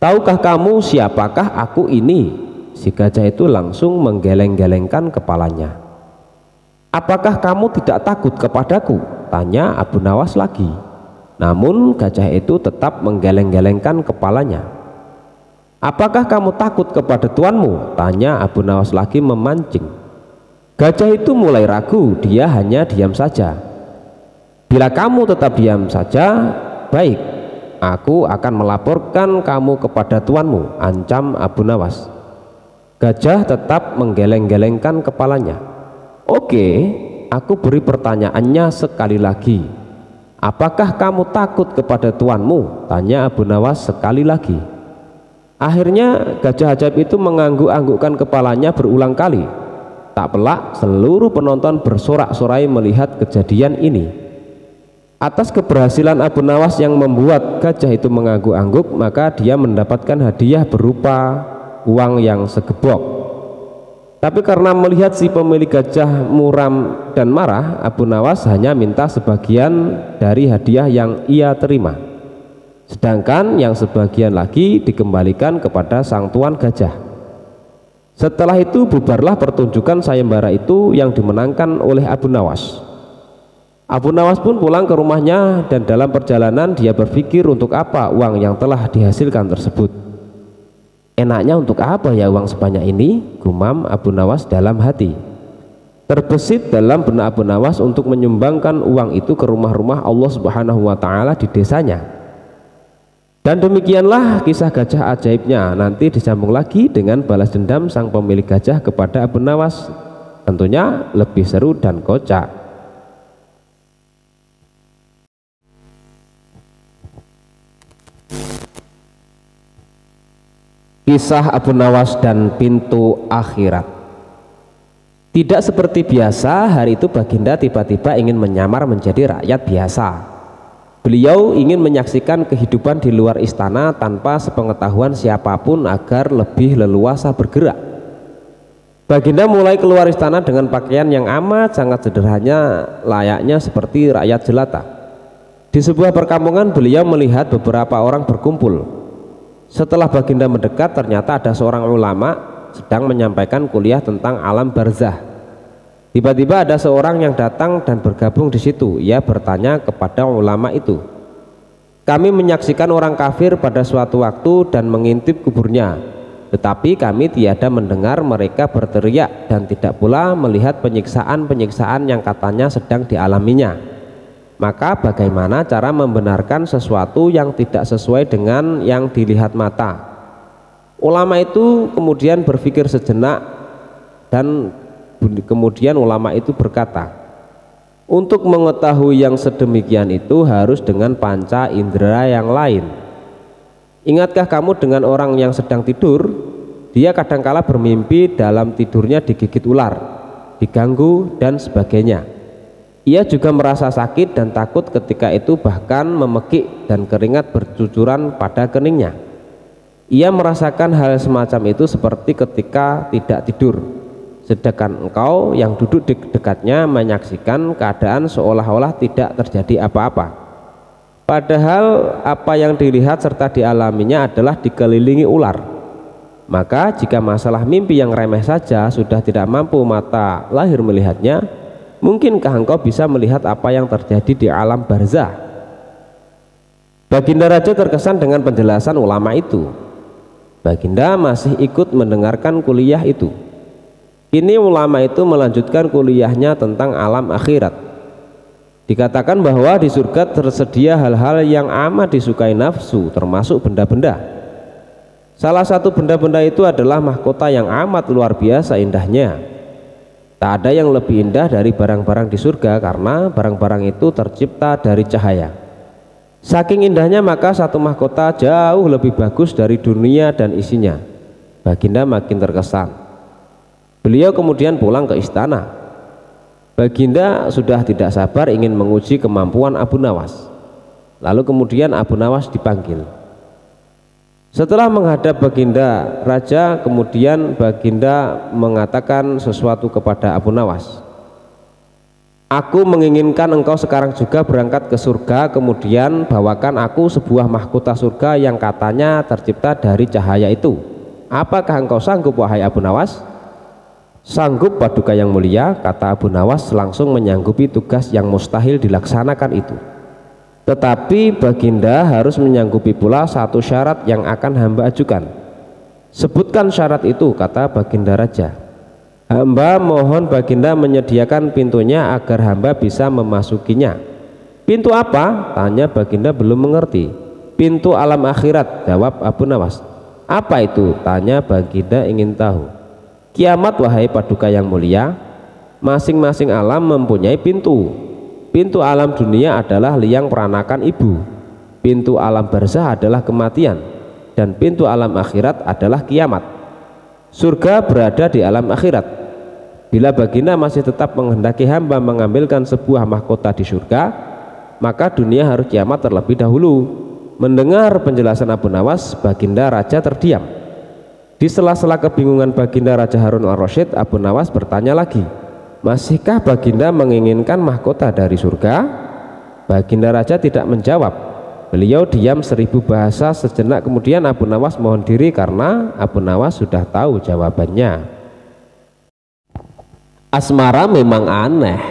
"Tahukah kamu siapakah aku ini?" Si gajah itu langsung menggeleng-gelengkan kepalanya. "Apakah kamu tidak takut kepadaku?" tanya Abu Nawas lagi. Namun gajah itu tetap menggeleng-gelengkan kepalanya. "Apakah kamu takut kepada tuanmu?" tanya Abu Nawas lagi memancing. Gajah itu mulai ragu, dia hanya diam saja. "Bila kamu tetap diam saja, baik, aku akan melaporkan kamu kepada tuanmu," ancam Abu Nawas. Gajah tetap menggeleng-gelengkan kepalanya. "Oke, aku beri pertanyaannya sekali lagi. Apakah kamu takut kepada tuanmu?" tanya Abu Nawas sekali lagi. Akhirnya gajah ajaib itu mengangguk-anggukkan kepalanya berulang kali. Tak pelak seluruh penonton bersorak-sorai melihat kejadian ini. Atas keberhasilan Abu Nawas yang membuat gajah itu mengangguk-angguk, maka dia mendapatkan hadiah berupa uang yang segebok. Tapi karena melihat si pemilik gajah muram dan marah, Abu Nawas hanya minta sebagian dari hadiah yang ia terima, sedangkan yang sebagian lagi dikembalikan kepada sang tuan gajah. Setelah itu bubarlah pertunjukan sayembara itu yang dimenangkan oleh Abu Nawas. Abu Nawas pun pulang ke rumahnya, dan dalam perjalanan dia berpikir untuk apa uang yang telah dihasilkan tersebut. "Enaknya untuk apa ya uang sebanyak ini?" gumam Abu Nawas dalam hati. Terbesit dalam benak Abu Nawas untuk menyumbangkan uang itu ke rumah-rumah Allah Subhanahu wa Ta'ala di desanya. Dan demikianlah kisah gajah ajaibnya. Nanti disambung lagi dengan balas dendam sang pemilik gajah kepada Abu Nawas, tentunya lebih seru dan kocak. Kisah Abu Nawas dan pintu akhirat. Tidak seperti biasa, hari itu Baginda tiba-tiba ingin menyamar menjadi rakyat biasa. Beliau ingin menyaksikan kehidupan di luar istana tanpa sepengetahuan siapapun agar lebih leluasa bergerak. Baginda mulai keluar istana dengan pakaian yang amat sangat sederhana, layaknya seperti rakyat jelata. Di sebuah perkampungan beliau melihat beberapa orang berkumpul. Setelah Baginda mendekat, ternyata ada seorang ulama sedang menyampaikan kuliah tentang alam barzah. Tiba-tiba ada seorang yang datang dan bergabung di situ. Ia bertanya kepada ulama itu, "Kami menyaksikan orang kafir pada suatu waktu dan mengintip kuburnya, tetapi kami tiada mendengar mereka berteriak dan tidak pula melihat penyiksaan-penyiksaan yang katanya sedang dialaminya. Maka bagaimana cara membenarkan sesuatu yang tidak sesuai dengan yang dilihat mata?" Ulama itu kemudian berpikir sejenak, dan kemudian ulama itu berkata, "Untuk mengetahui yang sedemikian itu harus dengan panca indera yang lain. Ingatkah kamu dengan orang yang sedang tidur? Dia kadangkala bermimpi dalam tidurnya digigit ular, diganggu dan sebagainya. Ia juga merasa sakit dan takut ketika itu, bahkan memekik dan keringat bercucuran pada keningnya. Ia merasakan hal semacam itu seperti ketika tidak tidur, sedangkan engkau yang duduk di dekatnya menyaksikan keadaan seolah-olah tidak terjadi apa-apa. Padahal apa yang dilihat serta dialaminya adalah dikelilingi ular. Maka jika masalah mimpi yang remeh saja sudah tidak mampu mata lahir melihatnya, mungkinkah engkau bisa melihat apa yang terjadi di alam barzah?" Baginda Raja terkesan dengan penjelasan ulama itu. Baginda masih ikut mendengarkan kuliah itu. Kini ulama itu melanjutkan kuliahnya tentang alam akhirat. Dikatakan bahwa di surga tersedia hal-hal yang amat disukai nafsu, termasuk benda-benda. Salah satu benda-benda itu adalah mahkota yang amat luar biasa indahnya. Tak ada yang lebih indah dari barang-barang di surga karena barang-barang itu tercipta dari cahaya. Saking indahnya maka satu mahkota jauh lebih bagus dari dunia dan isinya. Baginda makin terkesan. Beliau kemudian pulang ke istana. Baginda sudah tidak sabar ingin menguji kemampuan Abu Nawas. Lalu kemudian Abu Nawas dipanggil. Setelah menghadap Baginda Raja, kemudian Baginda mengatakan sesuatu kepada Abu Nawas. Aku menginginkan engkau sekarang juga berangkat ke surga, kemudian bawakan aku sebuah mahkota surga yang katanya tercipta dari cahaya itu. Apakah engkau sanggup wahai Abu Nawas? Sanggup Paduka yang mulia, kata Abu Nawas langsung menyanggupi tugas yang mustahil dilaksanakan itu. Tetapi Baginda harus menyanggupi pula satu syarat yang akan hamba ajukan. Sebutkan syarat itu, kata Baginda Raja. Hamba mohon Baginda menyediakan pintunya agar hamba bisa memasukinya. Pintu apa? Tanya Baginda belum mengerti. Pintu alam akhirat, jawab Abu Nawas. Apa itu? Tanya Baginda ingin tahu. Kiamat wahai Paduka yang mulia, masing-masing alam mempunyai pintu. Pintu alam dunia adalah liang peranakan ibu, pintu alam barzah adalah kematian, dan pintu alam akhirat adalah kiamat. Surga berada di alam akhirat. Bila Baginda masih tetap menghendaki hamba mengambilkan sebuah mahkota di surga, maka dunia harus kiamat terlebih dahulu. Mendengar penjelasan Abu Nawas, Baginda Raja terdiam. Di sela-sela kebingungan Baginda Raja Harun al-Rasyid, Abu Nawas bertanya lagi, masihkah Baginda menginginkan mahkota dari surga? Baginda Raja tidak menjawab. Beliau diam 1000 bahasa. Sejenak kemudian Abu Nawas mohon diri karena Abu Nawas sudah tahu jawabannya. Asmara memang aneh.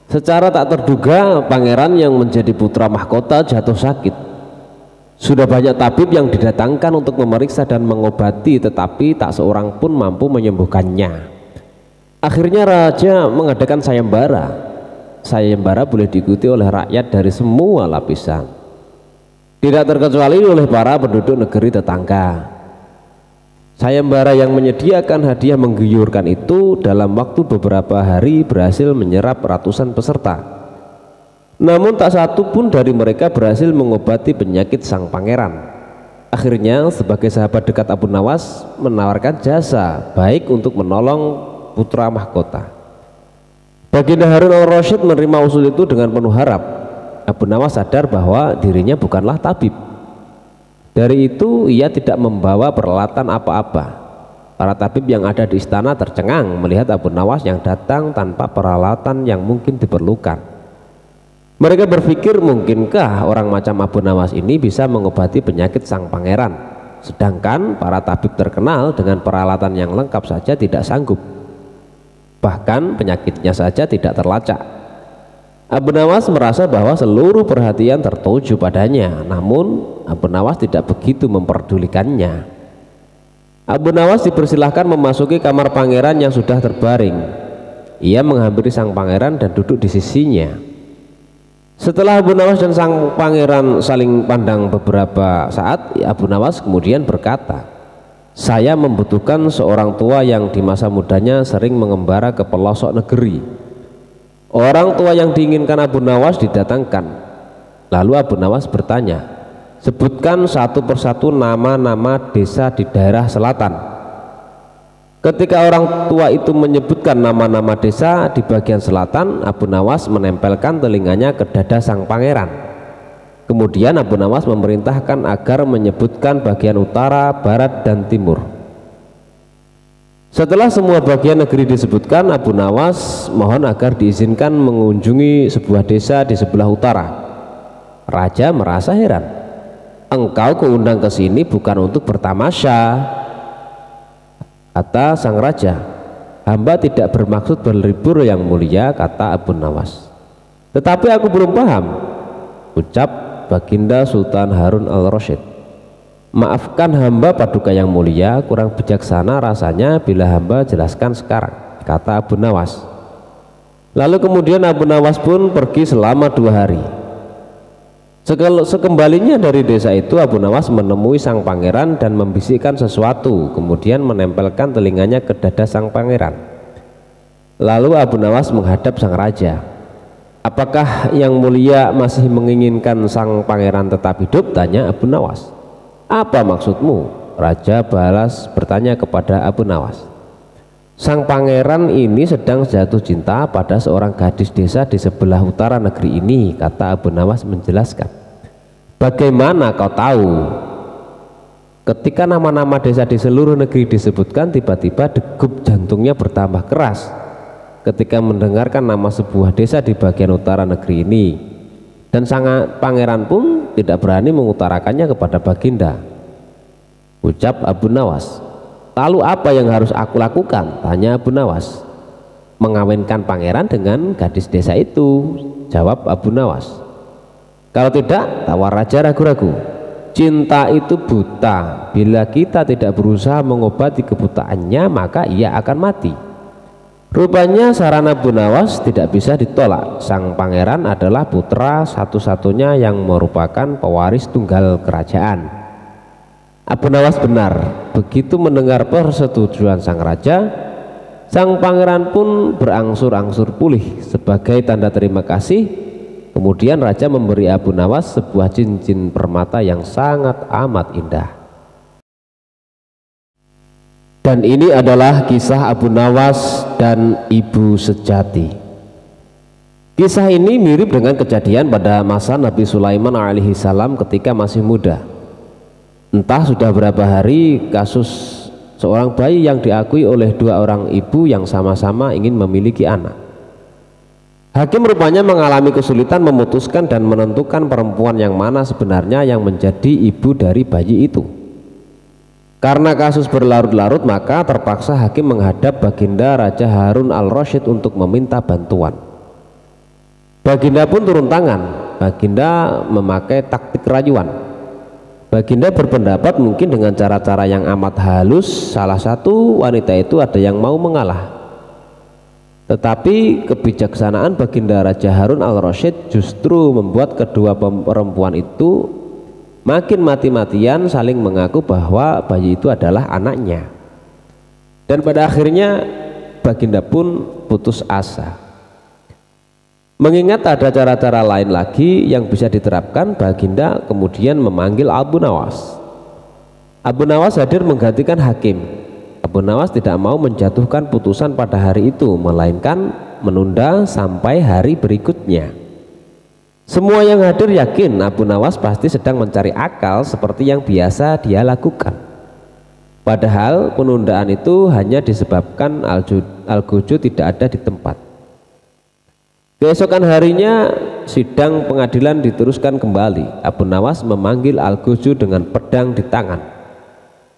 Secara tak terduga pangeran yang menjadi putra mahkota jatuh sakit. Sudah banyak tabib yang didatangkan untuk memeriksa dan mengobati, tetapi tak seorang pun mampu menyembuhkannya. Akhirnya Raja mengadakan sayembara. Sayembara boleh diikuti oleh rakyat dari semua lapisan, tidak terkecuali oleh para penduduk negeri tetangga. Sayembara yang menyediakan hadiah menggiurkan itu dalam waktu beberapa hari berhasil menyerap ratusan peserta. Namun tak satu pun dari mereka berhasil mengobati penyakit sang pangeran. Akhirnya sebagai sahabat dekat Abu Nawas menawarkan jasa baik untuk menolong putra mahkota. Baginda Harun al-Rasyid menerima usul itu dengan penuh harap. Abu Nawas sadar bahwa dirinya bukanlah tabib. Dari itu ia tidak membawa peralatan apa-apa. Para tabib yang ada di istana tercengang melihat Abu Nawas yang datang tanpa peralatan yang mungkin diperlukan. Mereka berpikir, mungkinkah orang macam Abu Nawas ini bisa mengobati penyakit sang pangeran, sedangkan para tabib terkenal dengan peralatan yang lengkap saja tidak sanggup. Bahkan penyakitnya saja tidak terlacak. Abu Nawas merasa bahwa seluruh perhatian tertuju padanya, namun Abu Nawas tidak begitu memperdulikannya. Abu Nawas dipersilahkan memasuki kamar pangeran yang sudah terbaring. Ia menghampiri sang pangeran dan duduk di sisinya. Setelah Abu Nawas dan sang pangeran saling pandang beberapa saat, Abu Nawas kemudian berkata, saya membutuhkan seorang tua yang di masa mudanya sering mengembara ke pelosok negeri. Orang tua yang diinginkan Abu Nawas didatangkan. Lalu Abu Nawas bertanya, sebutkan satu persatu nama-nama desa di daerah selatan. Ketika orang tua itu menyebutkan nama-nama desa di bagian selatan, Abu Nawas menempelkan telinganya ke dada sang pangeran. Kemudian Abu Nawas memerintahkan agar menyebutkan bagian utara, barat, dan timur. Setelah semua bagian negeri disebutkan, Abu Nawas mohon agar diizinkan mengunjungi sebuah desa di sebelah utara. Raja merasa heran. Engkau keundang ke sini bukan untuk bertamasya, kata sang raja. Hamba tidak bermaksud berlibur yang mulia, kata Abu Nawas. Tetapi aku belum paham, ucap Baginda Sultan Harun al-Rasyid. Maafkan hamba Paduka yang mulia, kurang bijaksana rasanya bila hamba jelaskan sekarang, kata Abu Nawas. Lalu kemudian Abu Nawas pun pergi selama 2 hari. Sekembalinya dari desa itu, Abu Nawas menemui sang pangeran dan membisikkan sesuatu, kemudian menempelkan telinganya ke dada sang pangeran. Lalu Abu Nawas menghadap sang raja. Apakah yang mulia masih menginginkan sang pangeran tetap hidup? Tanya Abu Nawas. Apa maksudmu? Raja balas bertanya kepada Abu Nawas. Sang pangeran ini sedang jatuh cinta pada seorang gadis desa di sebelah utara negeri ini, kata Abu Nawas menjelaskan. Bagaimana kau tahu? Ketika nama-nama desa di seluruh negeri disebutkan, tiba-tiba degup jantungnya bertambah keras ketika mendengarkan nama sebuah desa di bagian utara negeri ini, dan sang pangeran pun tidak berani mengutarakannya kepada Baginda. Ucap Abu Nawas. Lalu apa yang harus aku lakukan? Tanya Abu Nawas. Mengawinkan pangeran dengan gadis desa itu, jawab Abu Nawas. Kalau tidak, tawar raja ragu-ragu. Cinta itu buta. Bila kita tidak berusaha mengobati kebutaannya, maka ia akan mati. Rupanya saran Abu Nawas tidak bisa ditolak. Sang pangeran adalah putra satu-satunya yang merupakan pewaris tunggal kerajaan. Abu Nawas benar. Begitu mendengar persetujuan sang raja, sang pangeran pun berangsur-angsur pulih. Sebagai tanda terima kasih, kemudian raja memberi Abu Nawas sebuah cincin permata yang sangat amat indah. Dan ini adalah kisah Abu Nawas dan ibu sejati. Kisah ini mirip dengan kejadian pada masa Nabi Sulaiman alaihissalam ketika masih muda. Entah sudah berapa hari kasus seorang bayi yang diakui oleh dua orang ibu yang sama-sama ingin memiliki anak. Hakim rupanya mengalami kesulitan memutuskan dan menentukan perempuan yang mana sebenarnya yang menjadi ibu dari bayi itu. Karena kasus berlarut-larut, maka terpaksa hakim menghadap Baginda Raja Harun al-Rasyid untuk meminta bantuan. Baginda pun turun tangan. Baginda memakai taktik rayuan. Baginda berpendapat mungkin dengan cara-cara yang amat halus salah satu wanita itu ada yang mau mengalah. Tetapi kebijaksanaan Baginda Raja Harun al-Rasyid justru membuat kedua perempuan itu makin mati-matian saling mengaku bahwa bayi itu adalah anaknya. Dan pada akhirnya Baginda pun putus asa. Mengingat ada cara-cara lain lagi yang bisa diterapkan, Baginda kemudian memanggil Abu Nawas. Abu Nawas hadir menggantikan hakim. Abu Nawas tidak mau menjatuhkan putusan pada hari itu, melainkan menunda sampai hari berikutnya. Semua yang hadir yakin Abu Nawas pasti sedang mencari akal seperti yang biasa dia lakukan. Padahal penundaan itu hanya disebabkan Al-Guju tidak ada di tempat. Keesokan harinya sidang pengadilan diteruskan kembali. Abu Nawas memanggil Al-Guju dengan pedang di tangan.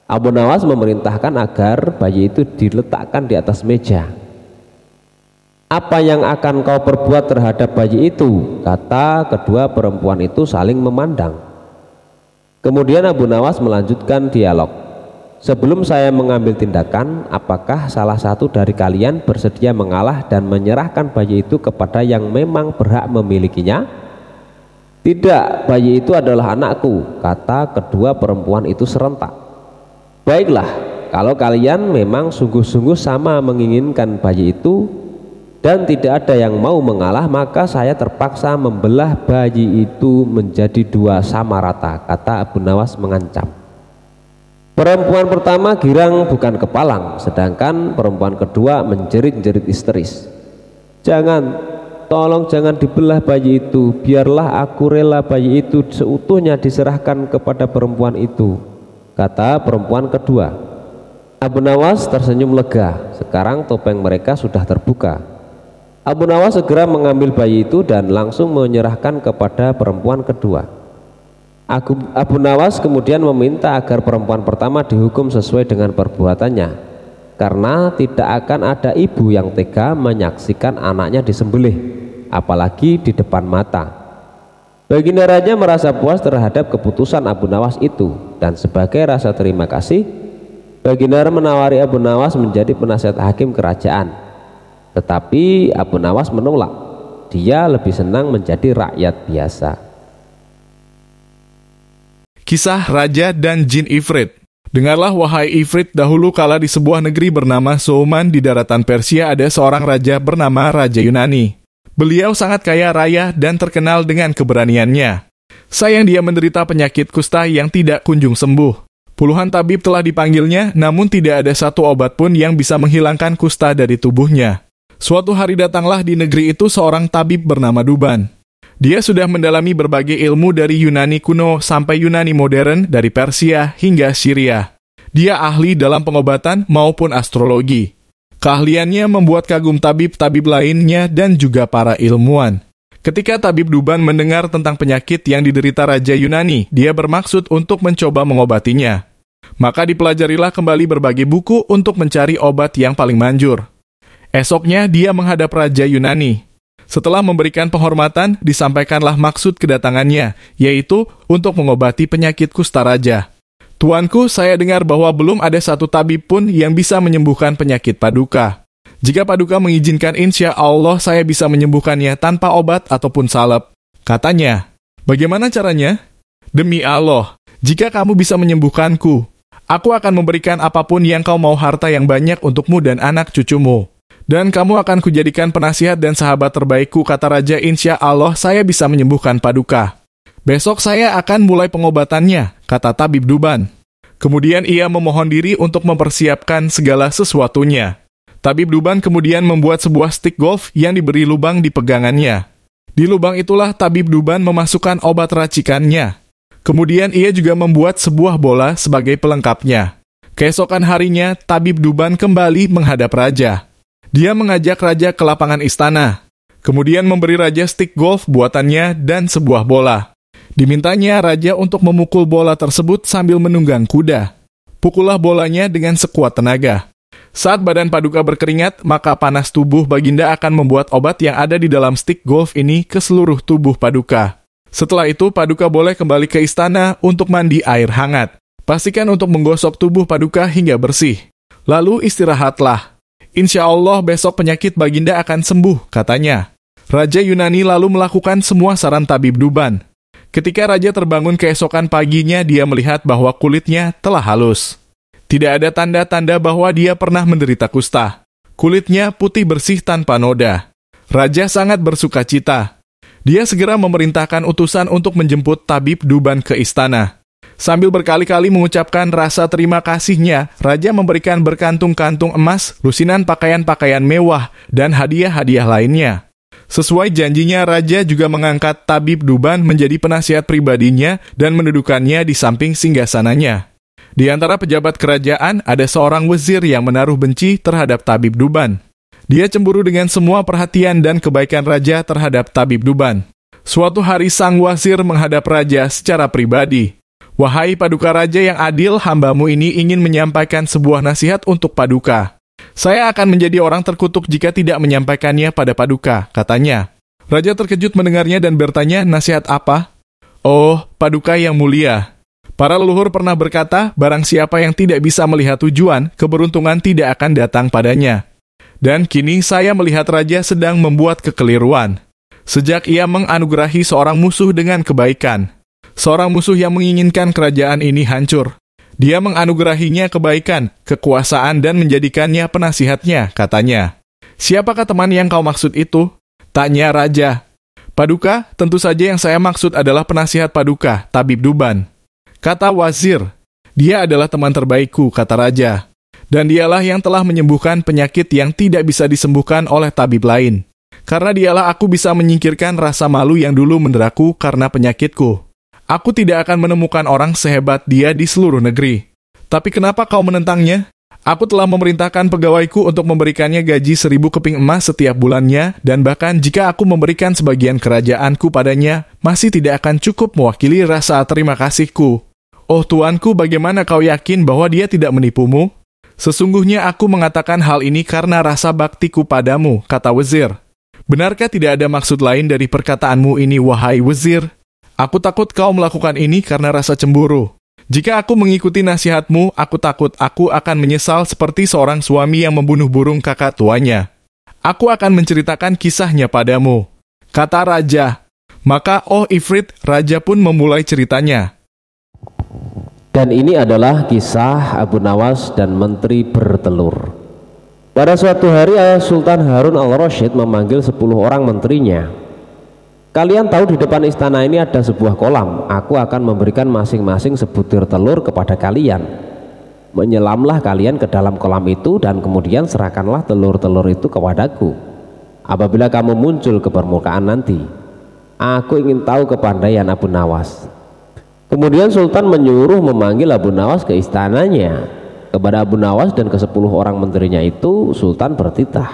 Abu Nawas memerintahkan agar bayi itu diletakkan di atas meja. Apa yang akan kau perbuat terhadap bayi itu? Kata kedua perempuan itu saling memandang. Kemudian Abu Nawas melanjutkan dialog. Sebelum saya mengambil tindakan, apakah salah satu dari kalian bersedia mengalah dan menyerahkan bayi itu kepada yang memang berhak memilikinya? Tidak, bayi itu adalah anakku, kata kedua perempuan itu serentak. Baiklah, kalau kalian memang sungguh-sungguh sama menginginkan bayi itu dan tidak ada yang mau mengalah, maka saya terpaksa membelah bayi itu menjadi dua sama rata, kata Abu Nawas mengancam. Perempuan pertama girang bukan kepalang, sedangkan perempuan kedua menjerit-jerit histeris. Jangan, tolong jangan dibelah bayi itu, biarlah aku rela bayi itu seutuhnya diserahkan kepada perempuan itu, kata perempuan kedua. Abu Nawas tersenyum lega, sekarang topeng mereka sudah terbuka. Abu Nawas segera mengambil bayi itu dan langsung menyerahkan kepada perempuan kedua. Abu Nawas kemudian meminta agar perempuan pertama dihukum sesuai dengan perbuatannya, karena tidak akan ada ibu yang tega menyaksikan anaknya disembelih, apalagi di depan mata. Baginda Raja merasa puas terhadap keputusan Abu Nawas itu, dan sebagai rasa terima kasih, Baginda menawari Abu Nawas menjadi penasihat hakim kerajaan. Tetapi Abu Nawas menolak, dia lebih senang menjadi rakyat biasa. Kisah Raja dan Jin Ifrit. Dengarlah wahai Ifrit, dahulu kala di sebuah negeri bernama Souman di daratan Persia ada seorang raja bernama Raja Yunani. Beliau sangat kaya raya dan terkenal dengan keberaniannya. Sayang dia menderita penyakit kusta yang tidak kunjung sembuh. Puluhan tabib telah dipanggilnya, namun tidak ada satu obat pun yang bisa menghilangkan kusta dari tubuhnya. Suatu hari datanglah di negeri itu seorang tabib bernama Duban. Dia sudah mendalami berbagai ilmu dari Yunani kuno sampai Yunani modern, dari Persia hingga Syria. Dia ahli dalam pengobatan maupun astrologi. Keahliannya membuat kagum tabib-tabib lainnya dan juga para ilmuwan. Ketika tabib Duban mendengar tentang penyakit yang diderita Raja Yunani, dia bermaksud untuk mencoba mengobatinya. Maka dipelajarilah kembali berbagai buku untuk mencari obat yang paling manjur. Esoknya dia menghadap Raja Yunani. Setelah memberikan penghormatan, disampaikanlah maksud kedatangannya, yaitu untuk mengobati penyakit kusta raja. Tuanku, saya dengar bahwa belum ada satu tabib pun yang bisa menyembuhkan penyakit Paduka. Jika Paduka mengizinkan, insya Allah saya bisa menyembuhkannya tanpa obat ataupun salep. Katanya, bagaimana caranya? Demi Allah, jika kamu bisa menyembuhkanku, aku akan memberikan apapun yang kau mau, harta yang banyak untukmu dan anak cucumu. Dan kamu akan kujadikan penasihat dan sahabat terbaikku, kata Raja. Insya Allah saya bisa menyembuhkan Paduka. Besok saya akan mulai pengobatannya, kata tabib Duban. Kemudian ia memohon diri untuk mempersiapkan segala sesuatunya. Tabib Duban kemudian membuat sebuah stik golf yang diberi lubang di pegangannya. Di lubang itulah tabib Duban memasukkan obat racikannya. Kemudian ia juga membuat sebuah bola sebagai pelengkapnya. Keesokan harinya, tabib Duban kembali menghadap raja. Dia mengajak raja ke lapangan istana, kemudian memberi raja stik golf buatannya dan sebuah bola. Dimintanya raja untuk memukul bola tersebut sambil menunggang kuda. Pukullah bolanya dengan sekuat tenaga. Saat badan Paduka berkeringat, maka panas tubuh Baginda akan membuat obat yang ada di dalam stik golf ini ke seluruh tubuh Paduka. Setelah itu, Paduka boleh kembali ke istana untuk mandi air hangat. Pastikan untuk menggosok tubuh Paduka hingga bersih. Lalu istirahatlah. Insya Allah besok penyakit Baginda akan sembuh, katanya. Raja Yunani lalu melakukan semua saran tabib Duban. Ketika raja terbangun keesokan paginya, dia melihat bahwa kulitnya telah halus. Tidak ada tanda-tanda bahwa dia pernah menderita kusta. Kulitnya putih bersih tanpa noda. Raja sangat bersukacita. Dia segera memerintahkan utusan untuk menjemput tabib Duban ke istana. Sambil berkali-kali mengucapkan rasa terima kasihnya, raja memberikan berkantung-kantung emas, lusinan pakaian-pakaian mewah, dan hadiah-hadiah lainnya. Sesuai janjinya, raja juga mengangkat tabib Duban menjadi penasihat pribadinya dan mendudukannya di samping singgasananya. Di antara pejabat kerajaan, ada seorang wazir yang menaruh benci terhadap tabib Duban. Dia cemburu dengan semua perhatian dan kebaikan raja terhadap tabib Duban. Suatu hari sang wazir menghadap raja secara pribadi. Wahai Paduka Raja yang adil, hambamu ini ingin menyampaikan sebuah nasihat untuk Paduka. Saya akan menjadi orang terkutuk jika tidak menyampaikannya pada Paduka, katanya. Raja terkejut mendengarnya dan bertanya, nasihat apa? Oh, Paduka yang mulia. Para leluhur pernah berkata, barang siapa yang tidak bisa melihat tujuan, keberuntungan tidak akan datang padanya. Dan kini saya melihat Raja sedang membuat kekeliruan. Sejak ia menganugerahi seorang musuh dengan kebaikan. Seorang musuh yang menginginkan kerajaan ini hancur. Dia menganugerahinya kebaikan, kekuasaan, dan menjadikannya penasihatnya, katanya. Siapakah teman yang kau maksud itu? Tanya raja. Paduka, tentu saja yang saya maksud adalah penasihat Paduka, tabib Duban. Kata wazir, dia adalah teman terbaikku, kata raja. Dan dialah yang telah menyembuhkan penyakit yang tidak bisa disembuhkan oleh tabib lain. Karena dialah aku bisa menyingkirkan rasa malu yang dulu menderaku karena penyakitku. Aku tidak akan menemukan orang sehebat dia di seluruh negeri. Tapi kenapa kau menentangnya? Aku telah memerintahkan pegawaiku untuk memberikannya gaji 1000 keping emas setiap bulannya, dan bahkan jika aku memberikan sebagian kerajaanku padanya, masih tidak akan cukup mewakili rasa terima kasihku. Oh tuanku, bagaimana kau yakin bahwa dia tidak menipumu? Sesungguhnya aku mengatakan hal ini karena rasa baktiku padamu, kata wazir. Benarkah tidak ada maksud lain dari perkataanmu ini, wahai wazir? Aku takut kau melakukan ini karena rasa cemburu. Jika aku mengikuti nasihatmu, aku takut aku akan menyesal seperti seorang suami yang membunuh burung kakak tuanya. Aku akan menceritakan kisahnya padamu, kata raja. Maka, oh Ifrit, raja pun memulai ceritanya. Dan ini adalah kisah Abu Nawas dan menteri bertelur. Pada suatu hari Sultan Harun al-Rasyid memanggil 10 orang menterinya. Kalian tahu di depan istana ini ada sebuah kolam. Aku akan memberikan masing-masing sebutir telur kepada kalian. Menyelamlah kalian ke dalam kolam itu dan kemudian serahkanlah telur-telur itu kepadaku. Apabila kamu muncul ke permukaan nanti, aku ingin tahu kepandaian Abu Nawas. Kemudian Sultan menyuruh memanggil Abu Nawas ke istananya. Kepada Abu Nawas dan ke 10 orang menterinya itu Sultan bertitah,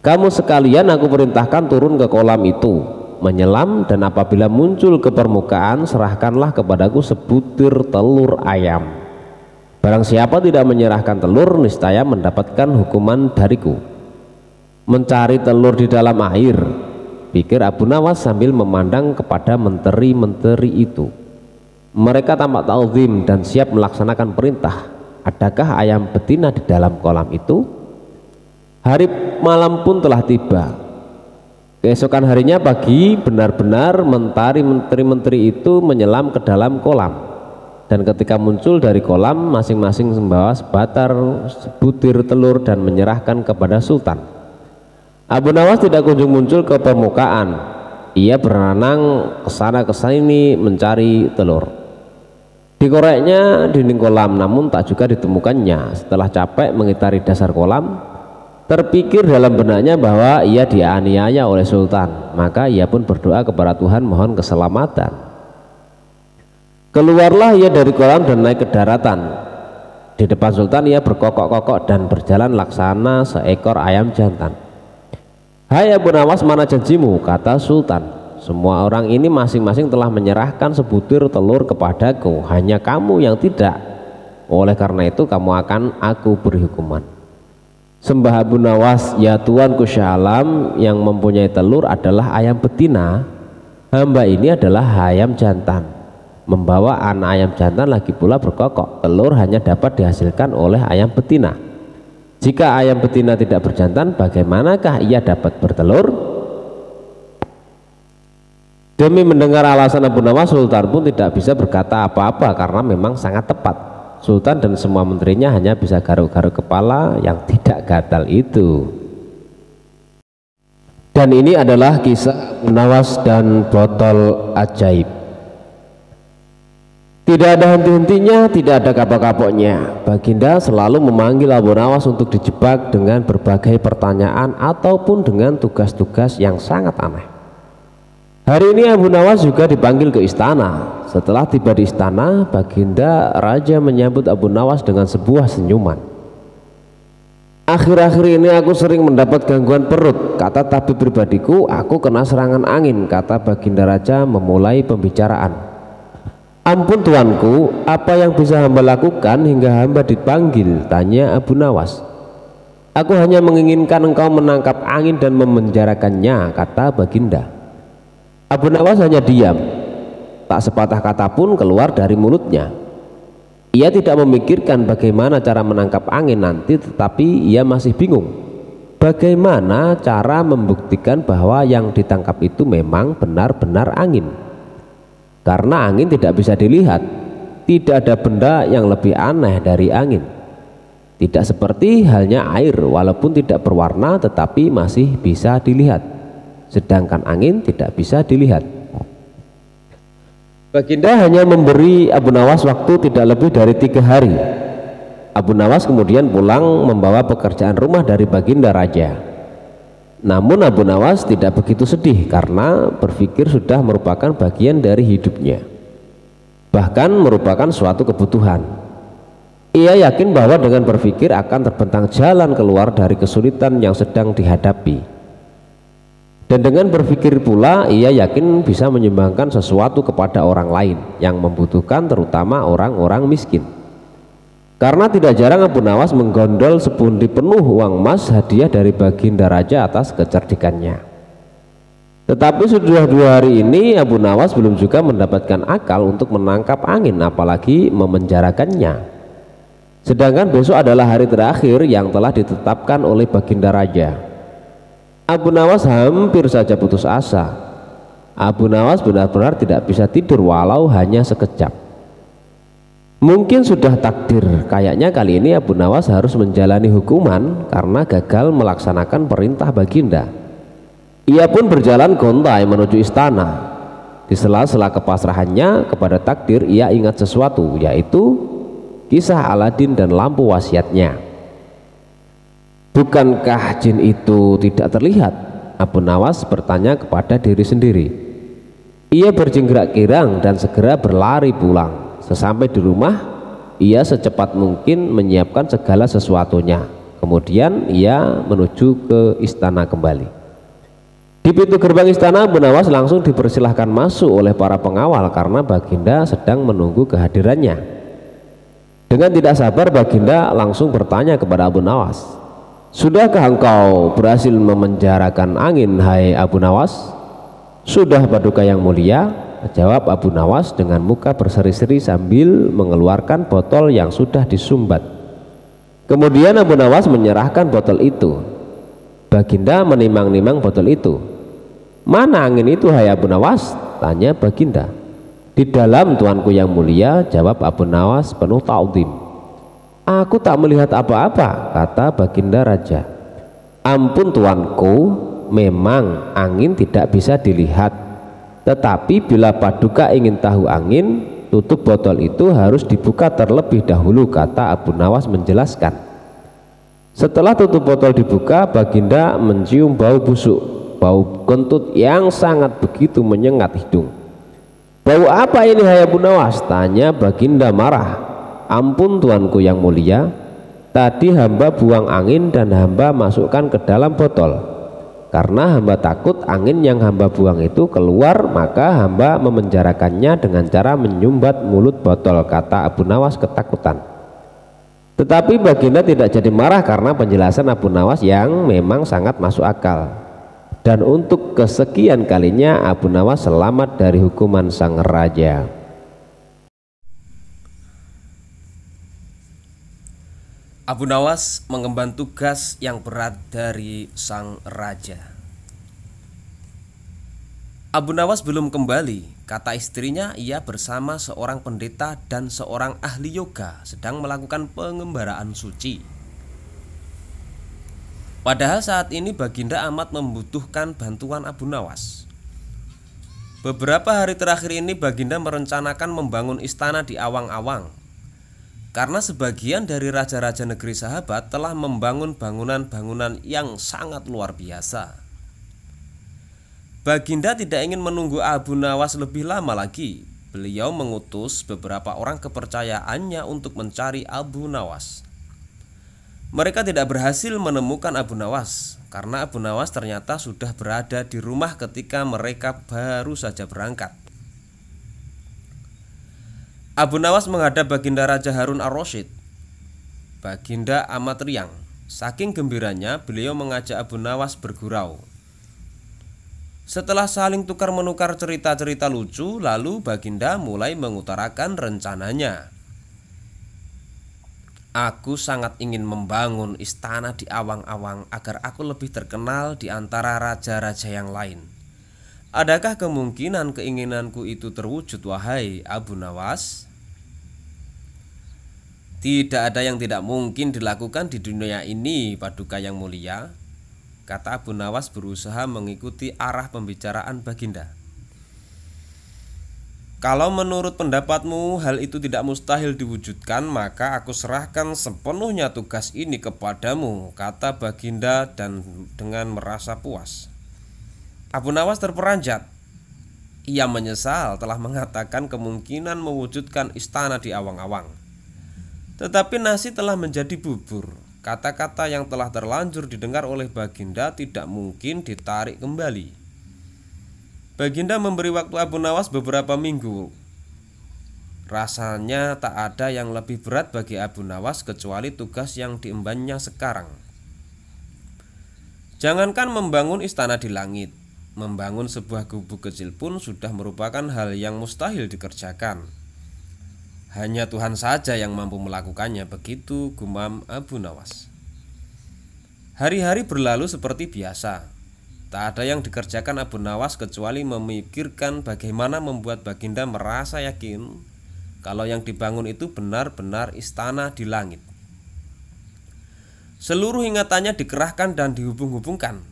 kamu sekalian aku perintahkan turun ke kolam itu, menyelam, dan apabila muncul ke permukaan serahkanlah kepadaku sebutir telur ayam. Barang siapa tidak menyerahkan telur, niscaya mendapatkan hukuman dariku. Mencari telur di dalam air, pikir Abu Nawas sambil memandang kepada menteri-menteri itu. Mereka tampak ta'zim dan siap melaksanakan perintah. Adakah ayam betina di dalam kolam itu? Hari malam pun telah tiba. Keesokan harinya pagi, benar-benar menteri-menteri itu menyelam ke dalam kolam. Dan ketika muncul dari kolam, masing-masing membawa sebatar sebutir telur dan menyerahkan kepada Sultan. Abu Nawas tidak kunjung muncul ke permukaan. Ia berenang kesana kesini mencari telur. Dikoreknya dinding kolam, namun tak juga ditemukannya. Setelah capek mengitari dasar kolam, terpikir dalam benaknya bahwa ia dianiaya oleh Sultan. Maka ia pun berdoa kepada Tuhan mohon keselamatan. Keluarlah ia dari kolam dan naik ke daratan. Di depan Sultan ia berkokok-kokok dan berjalan laksana seekor ayam jantan. Hai Abu Nawas, mana janjimu? Kata Sultan. Semua orang ini masing-masing telah menyerahkan sebutir telur kepadaku, hanya kamu yang tidak. Oleh karena itu kamu akan aku beri hukuman. Sembah Abu Nawas, ya Tuanku Syah Alam, yang mempunyai telur adalah ayam betina. Hamba ini adalah ayam jantan. Membawa anak ayam jantan lagi pula berkokok. Telur hanya dapat dihasilkan oleh ayam betina. Jika ayam betina tidak berjantan, bagaimanakah ia dapat bertelur? Demi mendengar alasan Abu Nawas, Sultan pun tidak bisa berkata apa-apa karena memang sangat tepat. Sultan dan semua menterinya hanya bisa garuk-garuk kepala yang tidak gatal itu. Dan ini adalah kisah Abu Nawas dan botol ajaib. Tidak ada henti-hentinya, tidak ada kapok-kapoknya. Baginda selalu memanggil Abu Nawas untuk dijebak dengan berbagai pertanyaan ataupun dengan tugas-tugas yang sangat aneh. Hari ini Abu Nawas juga dipanggil ke istana. Setelah tiba di istana, Baginda Raja menyambut Abu Nawas dengan sebuah senyuman. Akhir-akhir ini aku sering mendapat gangguan perut, kata tabib pribadiku. Aku kena serangan angin, kata Baginda Raja memulai pembicaraan. Ampun tuanku, apa yang bisa hamba lakukan hingga hamba dipanggil? Tanya Abu Nawas. Aku hanya menginginkan engkau menangkap angin dan memenjarakannya, kata Baginda. Abu Nawas hanya diam, tak sepatah kata pun keluar dari mulutnya. Ia tidak memikirkan bagaimana cara menangkap angin nanti, tetapi ia masih bingung bagaimana cara membuktikan bahwa yang ditangkap itu memang benar-benar angin. Karena angin tidak bisa dilihat, tidak ada benda yang lebih aneh dari angin. Tidak seperti halnya air, walaupun tidak berwarna tetapi masih bisa dilihat. Sedangkan angin tidak bisa dilihat. Baginda hanya memberi Abu Nawas waktu tidak lebih dari 3 hari. Abu Nawas kemudian pulang membawa pekerjaan rumah dari Baginda Raja. Namun Abu Nawas tidak begitu sedih karena berpikir sudah merupakan bagian dari hidupnya, bahkan merupakan suatu kebutuhan. Ia yakin bahwa dengan berpikir akan terbentang jalan keluar dari kesulitan yang sedang dihadapi. Dan dengan berpikir pula ia yakin bisa menyumbangkan sesuatu kepada orang lain yang membutuhkan, terutama orang-orang miskin. Karena tidak jarang Abu Nawas menggondol sepundi penuh uang emas hadiah dari Baginda Raja atas kecerdikannya. Tetapi sudah 2 hari ini Abu Nawas belum juga mendapatkan akal untuk menangkap angin, apalagi memenjarakannya. Sedangkan besok adalah hari terakhir yang telah ditetapkan oleh Baginda Raja. Abu Nawas hampir saja putus asa. Abu Nawas benar-benar tidak bisa tidur walau hanya sekejap. Mungkin sudah takdir, kayaknya kali ini Abu Nawas harus menjalani hukuman karena gagal melaksanakan perintah baginda. Ia pun berjalan gontai menuju istana. Di sela-sela kepasrahannya kepada takdir, ia ingat sesuatu, yaitu kisah Aladin dan lampu wasiatnya. Bukankah jin itu tidak terlihat? Abu Nawas bertanya kepada diri sendiri. Ia berjingkrak girang dan segera berlari pulang. Sesampai di rumah, ia secepat mungkin menyiapkan segala sesuatunya. Kemudian ia menuju ke istana kembali. Di pintu gerbang istana, Abu Nawas langsung dipersilahkan masuk oleh para pengawal karena baginda sedang menunggu kehadirannya. Dengan tidak sabar, baginda langsung bertanya kepada Abu Nawas, "Sudahkah engkau berhasil memenjarakan angin, hai Abu Nawas?" "Sudah, Paduka yang mulia," jawab Abu Nawas dengan muka berseri-seri sambil mengeluarkan botol yang sudah disumbat. Kemudian Abu Nawas menyerahkan botol itu. Baginda menimang-nimang botol itu. "Mana angin itu, hai Abu Nawas?" tanya baginda. "Di dalam, tuanku yang mulia," jawab Abu Nawas penuh ta'zim. "Aku tak melihat apa-apa," kata baginda raja. "Ampun tuanku, memang angin tidak bisa dilihat. Tetapi bila Paduka ingin tahu angin, tutup botol itu harus dibuka terlebih dahulu," kata Abu Nawas menjelaskan. Setelah tutup botol dibuka, baginda mencium bau busuk, bau kentut yang sangat begitu menyengat hidung. "Bau apa ini, hai Abu Nawas?" tanya baginda marah. "Ampun tuanku yang mulia, tadi hamba buang angin dan hamba masukkan ke dalam botol. Karena hamba takut angin yang hamba buang itu keluar, maka hamba memenjarakannya dengan cara menyumbat mulut botol," kata Abu Nawas ketakutan. Tetapi baginda tidak jadi marah karena penjelasan Abu Nawas yang memang sangat masuk akal. Dan untuk kesekian kalinya Abu Nawas selamat dari hukuman sang raja. Abu Nawas mengemban tugas yang berat dari sang raja. Abu Nawas belum kembali, kata istrinya. Ia bersama seorang pendeta dan seorang ahli yoga sedang melakukan pengembaraan suci. Padahal saat ini baginda amat membutuhkan bantuan Abu Nawas. Beberapa hari terakhir ini baginda merencanakan membangun istana di awang-awang, karena sebagian dari raja-raja negeri sahabat telah membangun bangunan-bangunan yang sangat luar biasa. Baginda tidak ingin menunggu Abu Nawas lebih lama lagi. Beliau mengutus beberapa orang kepercayaannya untuk mencari Abu Nawas. Mereka tidak berhasil menemukan Abu Nawas karena Abu Nawas ternyata sudah berada di rumah ketika mereka baru saja berangkat. Abu Nawas menghadap baginda Raja Harun ar-Rasyid. Baginda amat riang. Saking gembiranya, beliau mengajak Abu Nawas bergurau. Setelah saling tukar-menukar cerita-cerita lucu, lalu baginda mulai mengutarakan rencananya. "Aku sangat ingin membangun istana di awang-awang agar aku lebih terkenal di antara raja-raja yang lain. Adakah kemungkinan keinginanku itu terwujud, wahai Abu Nawas?" "Tidak ada yang tidak mungkin dilakukan di dunia ini, Paduka yang mulia," kata Abu Nawas berusaha mengikuti arah pembicaraan baginda. "Kalau menurut pendapatmu hal itu tidak mustahil diwujudkan, maka aku serahkan sepenuhnya tugas ini kepadamu," kata baginda dan dengan merasa puas. Abu Nawas terperanjat. Ia menyesal telah mengatakan kemungkinan mewujudkan istana di awang-awang. Tetapi nasi telah menjadi bubur. Kata-kata yang telah terlanjur didengar oleh baginda tidak mungkin ditarik kembali. Baginda memberi waktu Abu Nawas beberapa minggu. Rasanya tak ada yang lebih berat bagi Abu Nawas kecuali tugas yang diembannya sekarang. Jangankan membangun istana di langit, membangun sebuah gubuk kecil pun sudah merupakan hal yang mustahil dikerjakan. Hanya Tuhan saja yang mampu melakukannya, begitu gumam Abu Nawas. Hari-hari berlalu seperti biasa. Tak ada yang dikerjakan Abu Nawas kecuali memikirkan bagaimana membuat baginda merasa yakin kalau yang dibangun itu benar-benar istana di langit. Seluruh ingatannya dikerahkan dan dihubung-hubungkan.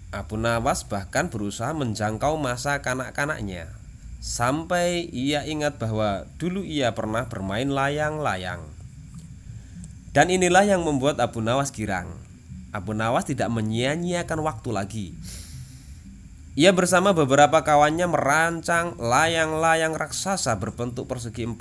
Abu Nawas bahkan berusaha menjangkau masa kanak-kanaknya, sampai ia ingat bahwa dulu ia pernah bermain layang-layang. Dan inilah yang membuat Abu Nawas girang. Abu Nawas tidak menyia-nyiakan waktu lagi. Ia bersama beberapa kawannya merancang layang-layang raksasa berbentuk persegi 4.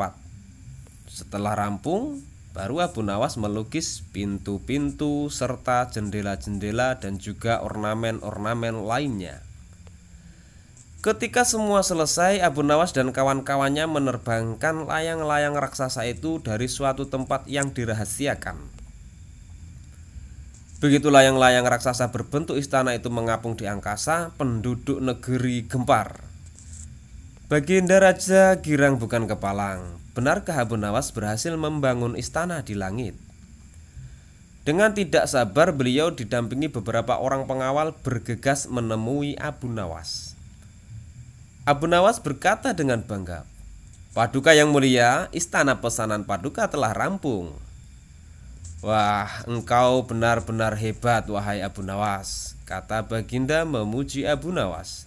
Setelah rampung, baru Abu Nawas melukis pintu-pintu serta jendela-jendela dan juga ornamen-ornamen lainnya. Ketika semua selesai, Abu Nawas dan kawan-kawannya menerbangkan layang-layang raksasa itu dari suatu tempat yang dirahasiakan. Begitu layang-layang raksasa berbentuk istana itu mengapung di angkasa, penduduk negeri gempar. Baginda Raja girang bukan kepalang. Benarkah Abu Nawas berhasil membangun istana di langit? Dengan tidak sabar beliau didampingi beberapa orang pengawal bergegas menemui Abu Nawas. Abu Nawas berkata dengan bangga, "Paduka yang mulia, istana pesanan Paduka telah rampung." "Wah, engkau benar-benar hebat, wahai Abu Nawas," kata Baginda memuji Abu Nawas.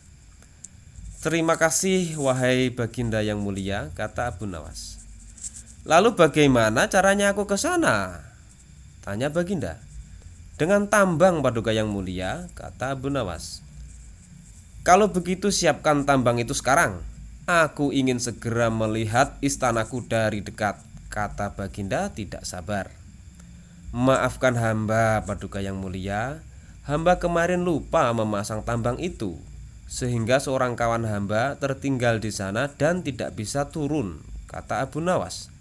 "Terima kasih, wahai Baginda yang mulia," kata Abu Nawas. "Lalu bagaimana caranya aku ke sana?" tanya Baginda. "Dengan tambang, Paduka yang mulia," kata Abu Nawas. "Kalau begitu siapkan tambang itu sekarang. Aku ingin segera melihat istanaku dari dekat," kata Baginda tidak sabar. "Maafkan hamba, Paduka yang mulia. Hamba kemarin lupa memasang tambang itu, sehingga seorang kawan hamba tertinggal di sana dan tidak bisa turun," kata Abu Nawas.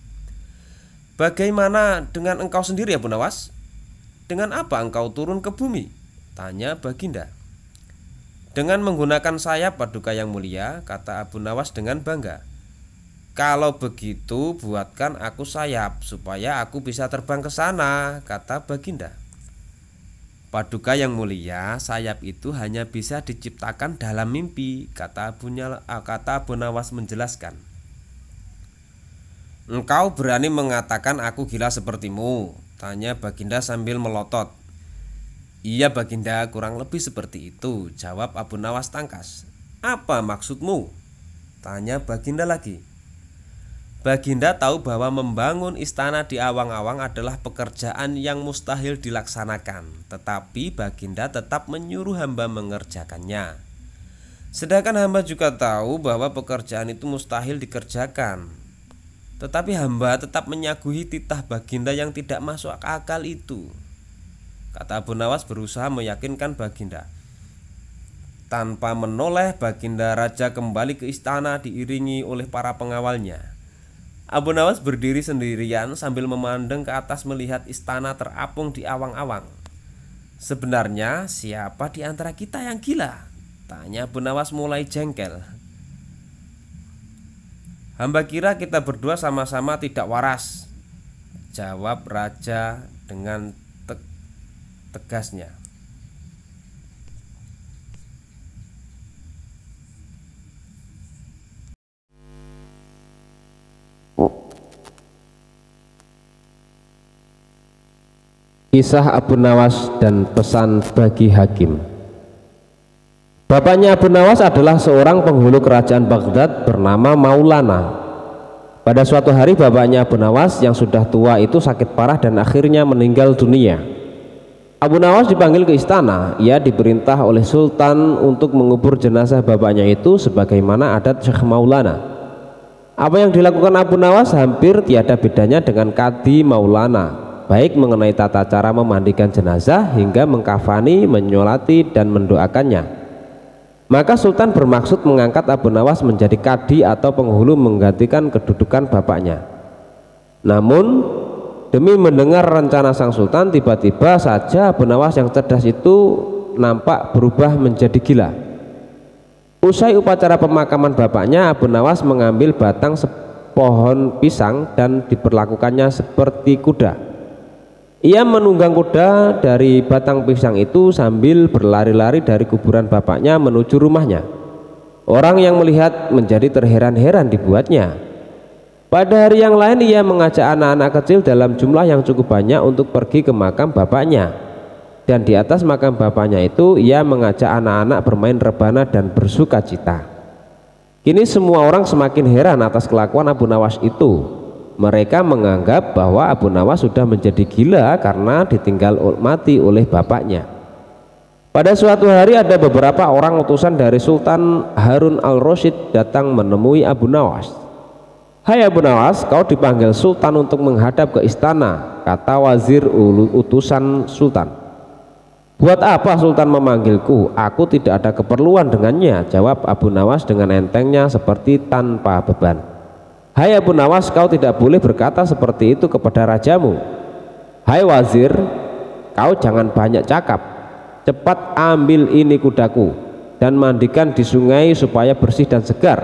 "Bagaimana dengan engkau sendiri, Abu Nawas? Dengan apa engkau turun ke bumi?" tanya Baginda. "Dengan menggunakan sayap, Paduka yang mulia," kata Abu Nawas dengan bangga. "Kalau begitu buatkan aku sayap supaya aku bisa terbang ke sana," kata Baginda. "Paduka yang mulia, sayap itu hanya bisa diciptakan dalam mimpi," kata Abu Nawas menjelaskan. "Engkau berani mengatakan aku gila sepertimu?" tanya Baginda sambil melotot. "Iya Baginda, kurang lebih seperti itu," jawab Abu Nawas tangkas. "Apa maksudmu?" tanya Baginda lagi. Baginda tahu bahwa membangun istana di awang-awang adalah pekerjaan yang mustahil dilaksanakan, tetapi Baginda tetap menyuruh hamba mengerjakannya. Sedangkan hamba juga tahu bahwa pekerjaan itu mustahil dikerjakan, tetapi hamba tetap menyaguhi titah Baginda yang tidak masuk akal itu. Kata Abu Nawas berusaha meyakinkan Baginda. Tanpa menoleh, Baginda Raja kembali ke istana diiringi oleh para pengawalnya. Abu Nawas berdiri sendirian sambil memandang ke atas melihat istana terapung di awang-awang. "Sebenarnya siapa di antara kita yang gila?" tanya Abu Nawas mulai jengkel. "Hamba kira kita berdua sama-sama tidak waras," jawab Raja dengan tegasnya. Kisah Abu Nawas dan pesan bagi hakim. Bapaknya Abu Nawas adalah seorang penghulu kerajaan Baghdad bernama Maulana. Pada suatu hari bapaknya Abu Nawas yang sudah tua itu sakit parah dan akhirnya meninggal dunia. Abu Nawas dipanggil ke istana. Ia diperintah oleh Sultan untuk mengubur jenazah bapaknya itu sebagaimana adat Syekh Maulana. Apa yang dilakukan Abu Nawas hampir tiada bedanya dengan Kadi Maulana, baik mengenai tata cara memandikan jenazah hingga mengkafani, menyolati dan mendoakannya. Maka Sultan bermaksud mengangkat Abu Nawas menjadi kadi atau penghulu menggantikan kedudukan bapaknya. Namun demi mendengar rencana sang Sultan, tiba-tiba saja Abu Nawas yang cerdas itu nampak berubah menjadi gila. Usai upacara pemakaman bapaknya, Abu Nawas mengambil batang pohon pisang dan diperlakukannya seperti kuda. Ia menunggang kuda dari batang pisang itu sambil berlari-lari dari kuburan bapaknya menuju rumahnya. Orang yang melihat menjadi terheran-heran dibuatnya. Pada hari yang lain ia mengajak anak-anak kecil dalam jumlah yang cukup banyak untuk pergi ke makam bapaknya. Dan di atas makam bapaknya itu ia mengajak anak-anak bermain rebana dan bersuka cita. Kini semua orang semakin heran atas kelakuan Abu Nawas itu. Mereka menganggap bahwa Abu Nawas sudah menjadi gila karena ditinggal mati oleh bapaknya. Pada suatu hari ada beberapa orang utusan dari Sultan Harun al-Rasyid datang menemui Abu Nawas. "Hai Abu Nawas, kau dipanggil Sultan untuk menghadap ke istana," kata wazir utusan Sultan. "Buat apa Sultan memanggilku? Aku tidak ada keperluan dengannya," jawab Abu Nawas dengan entengnya seperti tanpa beban. "Hai Abu Nawas, kau tidak boleh berkata seperti itu kepada rajamu." "Hai wazir, kau jangan banyak cakap. Cepat ambil ini kudaku dan mandikan di sungai supaya bersih dan segar,"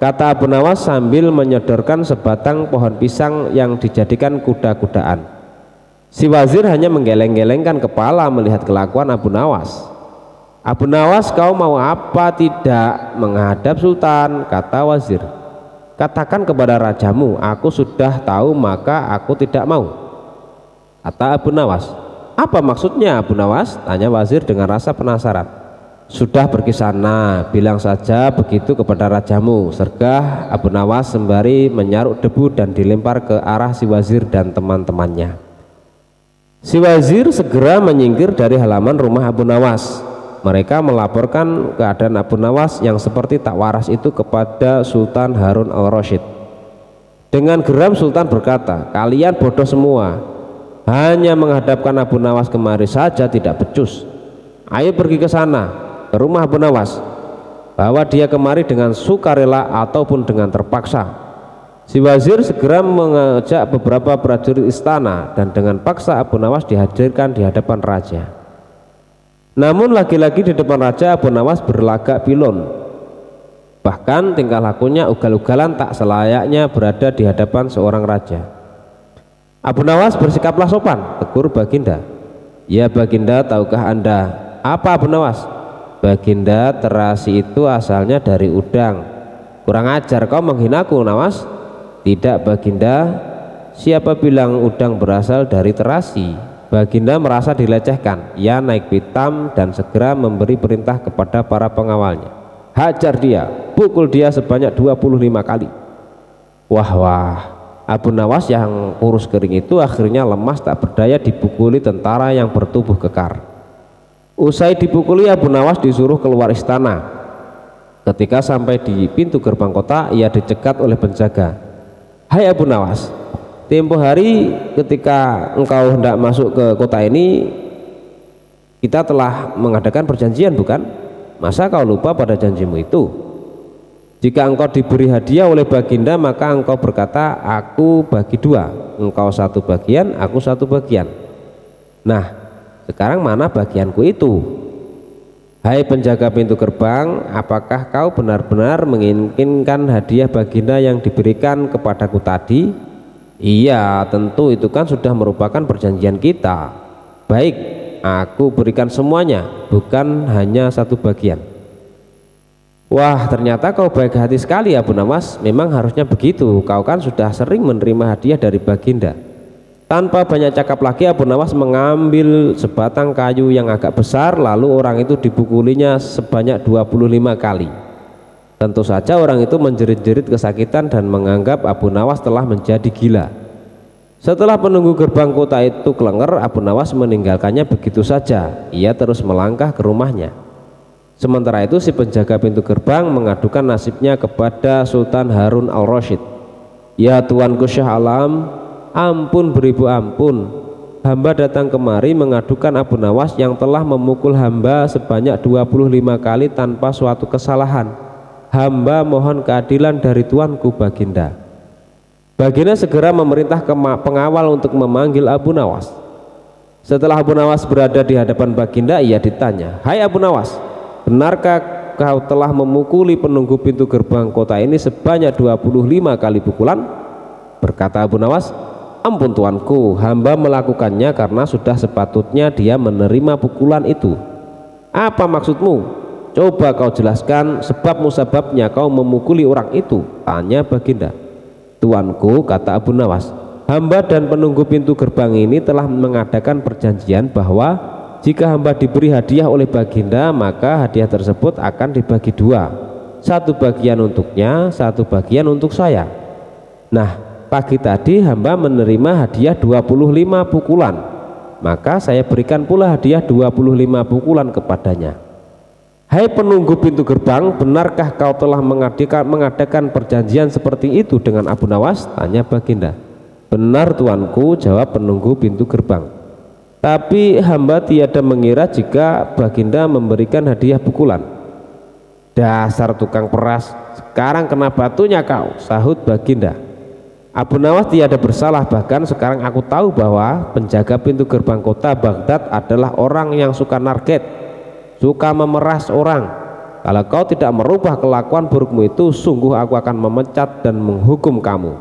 kata Abu Nawas sambil menyodorkan sebatang pohon pisang yang dijadikan kuda-kudaan. Si wazir hanya menggeleng-gelengkan kepala melihat kelakuan Abu Nawas. "Abu Nawas, kau mau apa tidak menghadap Sultan?" kata wazir. "Katakan kepada rajamu, aku sudah tahu maka aku tidak mau," kata Abu Nawas. "Apa maksudnya Abu Nawas?" tanya wazir dengan rasa penasaran. "Sudah pergi sana, bilang saja begitu kepada rajamu," sergah Abu Nawas sembari menyaruk debu dan dilempar ke arah si wazir dan teman-temannya. Si wazir segera menyingkir dari halaman rumah Abu Nawas. Mereka melaporkan keadaan Abu Nawas yang seperti tak waras itu kepada Sultan Harun al-Rasyid. Dengan geram Sultan berkata, "Kalian bodoh semua, hanya menghadapkan Abu Nawas kemari saja tidak becus. Ayo pergi ke sana, ke rumah Abu Nawas, bawa dia kemari dengan sukarela ataupun dengan terpaksa." Si wazir segera mengajak beberapa prajurit istana dan dengan paksa Abu Nawas dihadirkan di hadapan raja. Namun lagi-lagi di depan raja Abu Nawas berlagak pilon. Bahkan tingkah lakunya ugal-ugalan tak selayaknya berada di hadapan seorang raja. Abu Nawas bersikaplah sopan, tegur Baginda. "Ya Baginda, tahukah Anda?" "Apa Abu Nawas?" "Baginda, terasi itu asalnya dari udang." "Kurang ajar, kau menghinaku Nawas." "Tidak Baginda, siapa bilang udang berasal dari terasi?" Baginda merasa dilecehkan. Ia naik pitam dan segera memberi perintah kepada para pengawalnya. "Hajar dia, pukul dia sebanyak 25 kali. Wah, Abu Nawas yang kurus kering itu akhirnya lemas tak berdaya dipukuli tentara yang bertubuh kekar. Usai dipukuli, Abu Nawas disuruh keluar istana. Ketika sampai di pintu gerbang kota, ia dicegat oleh penjaga. "Hai Abu Nawas, tempo hari ketika engkau hendak masuk ke kota ini, kita telah mengadakan perjanjian bukan? Masa kau lupa pada janjimu itu? Jika engkau diberi hadiah oleh Baginda, maka engkau berkata, 'Aku bagi dua, engkau satu bagian, aku satu bagian.' Nah, sekarang mana bagianku itu? Hai penjaga pintu gerbang, apakah kau benar-benar menginginkan hadiah Baginda yang diberikan kepadaku tadi?" "Iya, tentu itu kan sudah merupakan perjanjian kita." "Baik, aku berikan semuanya, bukan hanya satu bagian." "Wah, ternyata kau baik hati sekali Abu Nawas. Memang harusnya begitu, kau kan sudah sering menerima hadiah dari Baginda." Tanpa banyak cakap lagi, Abu Nawas mengambil sebatang kayu yang agak besar, lalu orang itu dipukulinya sebanyak 25 kali. Tentu saja orang itu menjerit-jerit kesakitan dan menganggap Abu Nawas telah menjadi gila. Setelah penunggu gerbang kota itu kelenger, Abu Nawas meninggalkannya begitu saja. Ia terus melangkah ke rumahnya. Sementara itu si penjaga pintu gerbang mengadukan nasibnya kepada Sultan Harun al-Rasyid. "Ya Tuanku Syah Alam, ampun beribu ampun, hamba datang kemari mengadukan Abu Nawas yang telah memukul hamba sebanyak 25 kali tanpa suatu kesalahan. Hamba mohon keadilan dari Tuanku Baginda." Baginda segera memerintah pengawal untuk memanggil Abu Nawas. Setelah Abu Nawas berada di hadapan Baginda, ia ditanya, "Hai Abu Nawas, benarkah kau telah memukuli penunggu pintu gerbang kota ini sebanyak 25 kali pukulan?" Berkata Abu Nawas, "Ampun tuanku, hamba melakukannya karena sudah sepatutnya dia menerima pukulan itu." "Apa maksudmu? Coba kau jelaskan sebab musababnya kau memukuli orang itu," tanya Baginda. Tuanku, kata Abu Nawas, hamba dan penunggu pintu gerbang ini telah mengadakan perjanjian bahwa jika hamba diberi hadiah oleh baginda, maka hadiah tersebut akan dibagi dua, satu bagian untuknya, satu bagian untuk saya. Nah, pagi tadi hamba menerima hadiah 25 pukulan, maka saya berikan pula hadiah 25 pukulan kepadanya. Hai penunggu pintu gerbang, benarkah kau telah mengadakan perjanjian seperti itu dengan Abu Nawas? Tanya baginda. Benar tuanku, jawab penunggu pintu gerbang. Tapi hamba tiada mengira jika baginda memberikan hadiah pukulan. Dasar tukang peras, sekarang kena batunya kau, sahut baginda. Abu Nawas tiada bersalah, bahkan sekarang aku tahu bahwa penjaga pintu gerbang kota Baghdad adalah orang yang suka narget, suka memeras orang. Kalau kau tidak merubah kelakuan burukmu itu, sungguh aku akan memecat dan menghukum kamu.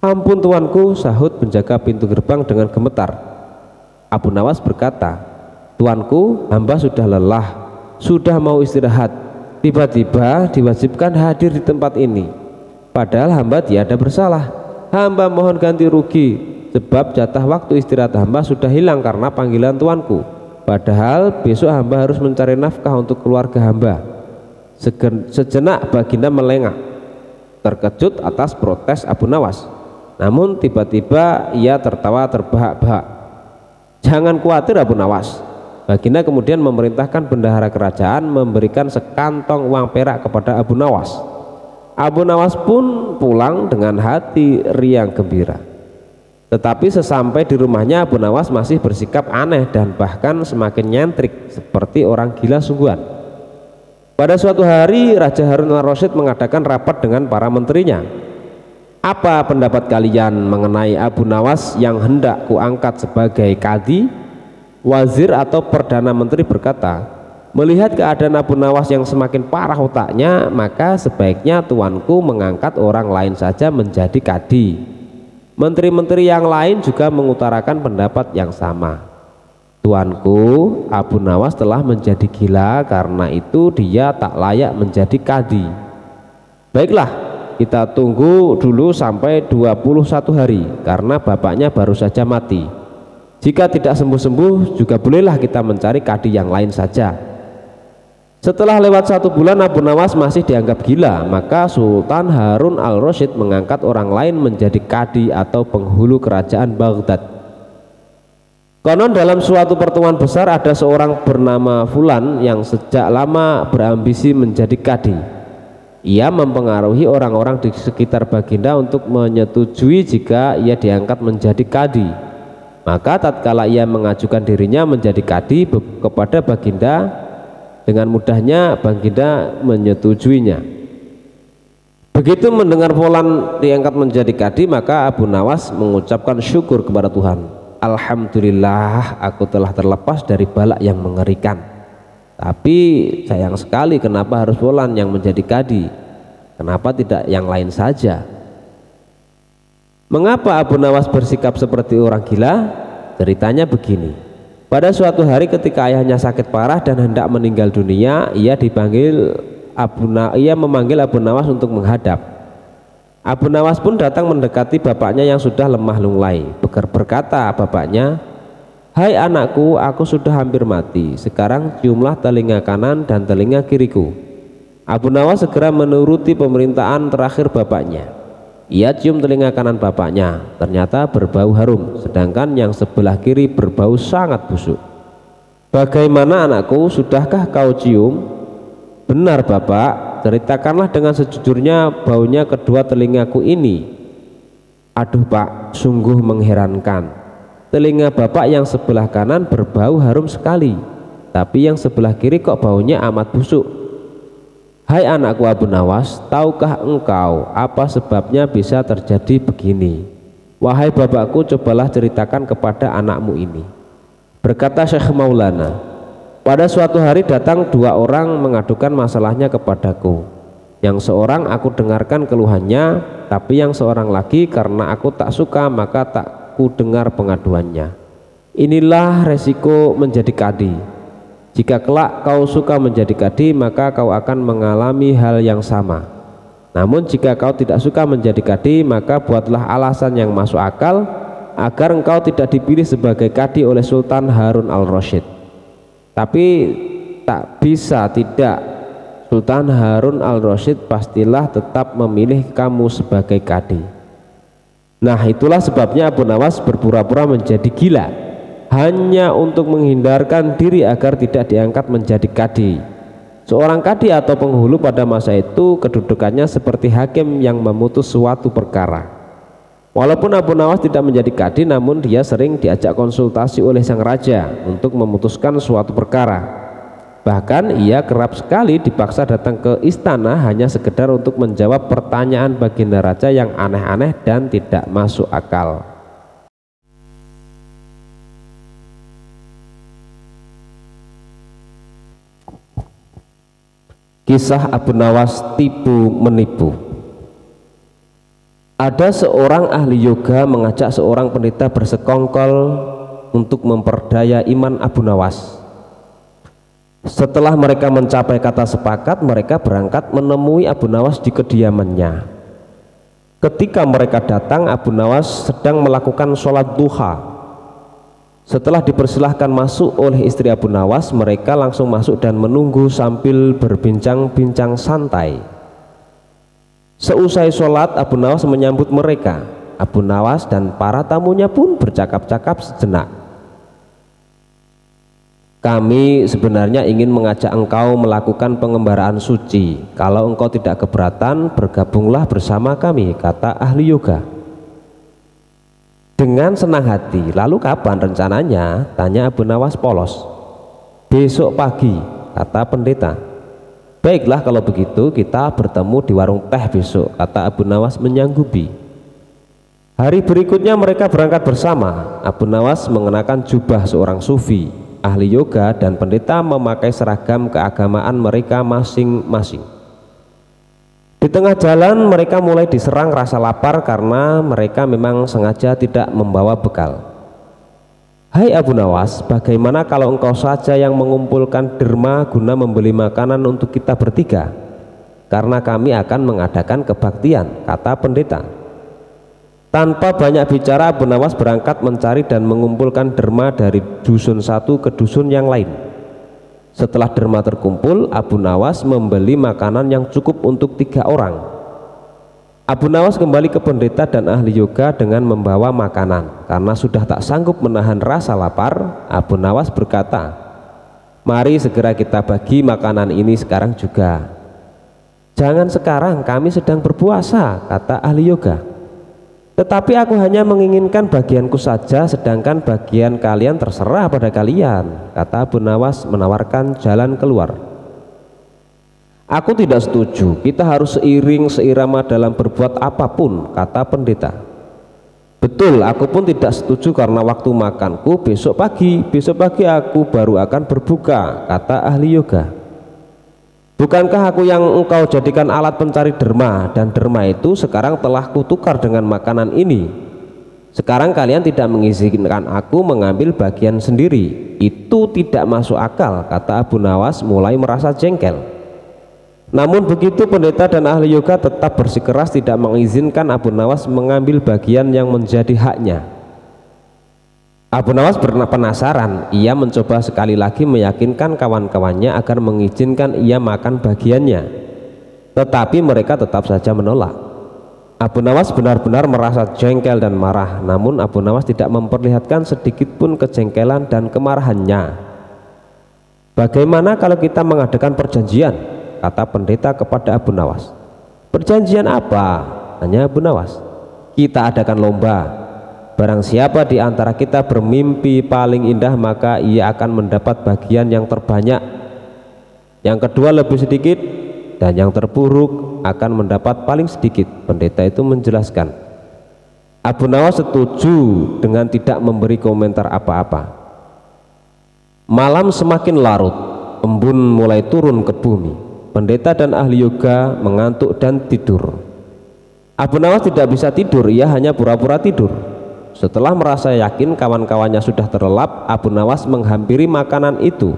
Ampun tuanku, sahut penjaga pintu gerbang dengan gemetar. Abu Nawas berkata, tuanku, hamba sudah lelah, sudah mau istirahat, tiba-tiba diwajibkan hadir di tempat ini, padahal hamba tiada bersalah. Hamba mohon ganti rugi, sebab jatah waktu istirahat hamba sudah hilang karena panggilan tuanku, padahal besok hamba harus mencari nafkah untuk keluarga hamba. Sejenak baginda melengak, terkejut atas protes Abu Nawas. Namun tiba-tiba ia tertawa terbahak-bahak. Jangan khawatir Abu Nawas. Baginda kemudian memerintahkan bendahara kerajaan memberikan sekantong uang perak kepada Abu Nawas. Abu Nawas pun pulang dengan hati riang gembira. Tetapi sesampai di rumahnya, Abu Nawas masih bersikap aneh dan bahkan semakin nyentrik seperti orang gila sungguhan. Pada suatu hari Raja Harun al-Rasyid mengadakan rapat dengan para menterinya. Apa pendapat kalian mengenai Abu Nawas yang hendak kuangkat sebagai kadi? Wazir atau Perdana Menteri berkata, melihat keadaan Abu Nawas yang semakin parah otaknya, maka sebaiknya tuanku mengangkat orang lain saja menjadi kadi. Menteri-menteri yang lain juga mengutarakan pendapat yang sama. Tuanku, Abu Nawas telah menjadi gila, karena itu dia tak layak menjadi kadi. Baiklah, kita tunggu dulu sampai 21 hari karena bapaknya baru saja mati. Jika tidak sembuh-sembuh, juga bolehlah kita mencari kadi yang lain saja. Setelah lewat 1 bulan Abu Nawas masih dianggap gila, maka Sultan Harun al-Rasyid mengangkat orang lain menjadi kadi atau penghulu kerajaan Baghdad. Konon dalam suatu pertemuan besar ada seorang bernama Fulan yang sejak lama berambisi menjadi kadi. Ia mempengaruhi orang-orang di sekitar baginda untuk menyetujui jika ia diangkat menjadi kadi. Maka tatkala ia mengajukan dirinya menjadi kadi kepada baginda, dengan mudahnya baginda menyetujuinya. Begitu mendengar Fulan diangkat menjadi kadi, maka Abu Nawas mengucapkan syukur kepada Tuhan. Alhamdulillah, aku telah terlepas dari bala yang mengerikan. Tapi sayang sekali, kenapa harus Fulan yang menjadi kadi? Kenapa tidak yang lain saja? Mengapa Abu Nawas bersikap seperti orang gila? Ceritanya begini. Pada suatu hari ketika ayahnya sakit parah dan hendak meninggal dunia, ia memanggil Abu Nawas untuk menghadap. Abu Nawas pun datang mendekati bapaknya yang sudah lemah lunglai. Berkata bapaknya, hai anakku, aku sudah hampir mati. Sekarang ciumlah telinga kanan dan telinga kiriku. Abu Nawas segera menuruti pemerintahan terakhir bapaknya. Ia cium telinga kanan bapaknya, ternyata berbau harum, sedangkan yang sebelah kiri berbau sangat busuk. Bagaimana anakku, sudahkah kau cium? Benar bapak, ceritakanlah dengan sejujurnya baunya kedua telingaku ini. Aduh pak, sungguh mengherankan. Telinga bapak yang sebelah kanan berbau harum sekali, tapi yang sebelah kiri kok baunya amat busuk. Hai anakku Abu Nawas, tahukah engkau apa sebabnya bisa terjadi begini? Wahai bapakku, cobalah ceritakan kepada anakmu ini. Berkata Syekh Maulana, pada suatu hari datang 2 orang mengadukan masalahnya kepadaku. Yang seorang aku dengarkan keluhannya, tapi yang seorang lagi karena aku tak suka maka tak ku dengar pengaduannya. Inilah resiko menjadi kadi. Jika kelak kau suka menjadi kadi, maka kau akan mengalami hal yang sama. Namun jika kau tidak suka menjadi kadi, maka buatlah alasan yang masuk akal agar engkau tidak dipilih sebagai kadi oleh Sultan Harun al-Rasyid. Tapi tak bisa tidak, Sultan Harun al-Rasyid pastilah tetap memilih kamu sebagai kadi. Nah, itulah sebabnya Abu Nawas berpura-pura menjadi gila hanya untuk menghindarkan diri agar tidak diangkat menjadi kadi. Seorang kadi atau penghulu pada masa itu kedudukannya seperti hakim yang memutus suatu perkara. Walaupun Abu Nawas tidak menjadi kadi, namun dia sering diajak konsultasi oleh sang raja untuk memutuskan suatu perkara. Bahkan ia kerap sekali dipaksa datang ke istana hanya sekedar untuk menjawab pertanyaan baginda raja yang aneh-aneh dan tidak masuk akal. Kisah Abu Nawas tipu menipu. Ada seorang ahli yoga mengajak seorang pendeta bersekongkol untuk memperdaya iman Abu Nawas. Setelah mereka mencapai kata sepakat, mereka berangkat menemui Abu Nawas di kediamannya. Ketika mereka datang, Abu Nawas sedang melakukan sholat duha. Setelah dipersilahkan masuk oleh istri Abu Nawas, mereka langsung masuk dan menunggu sambil berbincang-bincang santai. Seusai sholat, Abu Nawas menyambut mereka. Abu Nawas dan para tamunya pun bercakap-cakap sejenak. Kami sebenarnya ingin mengajak engkau melakukan pengembaraan suci. Kalau engkau tidak keberatan, bergabunglah bersama kami, kata ahli yoga. Dengan senang hati. Lalu kapan rencananya? Tanya Abu Nawas polos. Besok pagi, kata pendeta. Baiklah, kalau begitu kita bertemu di warung teh besok, kata Abu Nawas menyanggupi. Hari berikutnya mereka berangkat bersama. Abu Nawas mengenakan jubah seorang sufi, ahli yoga, dan pendeta memakai seragam keagamaan mereka masing-masing. Di tengah jalan mereka mulai diserang rasa lapar karena mereka memang sengaja tidak membawa bekal. Hai Abu Nawas, bagaimana kalau engkau saja yang mengumpulkan derma guna membeli makanan untuk kita bertiga? Karena kami akan mengadakan kebaktian, kata pendeta. Tanpa banyak bicara, Abu Nawas berangkat mencari dan mengumpulkan derma dari dusun satu ke dusun yang lain. Setelah derma terkumpul, Abu Nawas membeli makanan yang cukup untuk 3 orang. Abu Nawas kembali ke pendeta dan ahli yoga dengan membawa makanan. Karena sudah tak sanggup menahan rasa lapar, Abu Nawas berkata, mari segera kita bagi makanan ini sekarang juga. Jangan sekarang, kami sedang berpuasa, kata ahli yoga. Tetapi aku hanya menginginkan bagianku saja, sedangkan bagian kalian terserah pada kalian, kata Abu Nawas menawarkan jalan keluar. Aku tidak setuju, kita harus seirama dalam berbuat apapun, kata pendeta. Betul, aku pun tidak setuju karena waktu makanku besok pagi aku baru akan berbuka, kata ahli yoga. Bukankah aku yang engkau jadikan alat pencari derma, dan derma itu sekarang telah kutukar dengan makanan ini. Sekarang kalian tidak mengizinkan aku mengambil bagian sendiri. Itu tidak masuk akal, kata Abu Nawas mulai merasa jengkel. Namun begitu pendeta dan ahli yoga tetap bersikeras tidak mengizinkan Abu Nawas mengambil bagian yang menjadi haknya. Abu Nawas penasaran. Ia mencoba sekali lagi meyakinkan kawan-kawannya agar mengizinkan ia makan bagiannya, tetapi mereka tetap saja menolak. Abu Nawas benar-benar merasa jengkel dan marah. Namun Abu Nawas tidak memperlihatkan sedikit pun kejengkelan dan kemarahannya. Bagaimana kalau kita mengadakan perjanjian, kata pendeta kepada Abu Nawas. Perjanjian apa? Tanya Abu Nawas. Kita adakan lomba. Barang siapa di antara kita bermimpi paling indah, maka ia akan mendapat bagian yang terbanyak. Yang kedua lebih sedikit, dan yang terburuk akan mendapat paling sedikit. Pendeta itu menjelaskan. Abu Nawas setuju dengan tidak memberi komentar apa-apa. Malam semakin larut, embun mulai turun ke bumi. Pendeta dan ahli yoga mengantuk dan tidur. Abu Nawas tidak bisa tidur, ia hanya pura-pura tidur. Setelah merasa yakin kawan-kawannya sudah terlelap, Abu Nawas menghampiri makanan itu.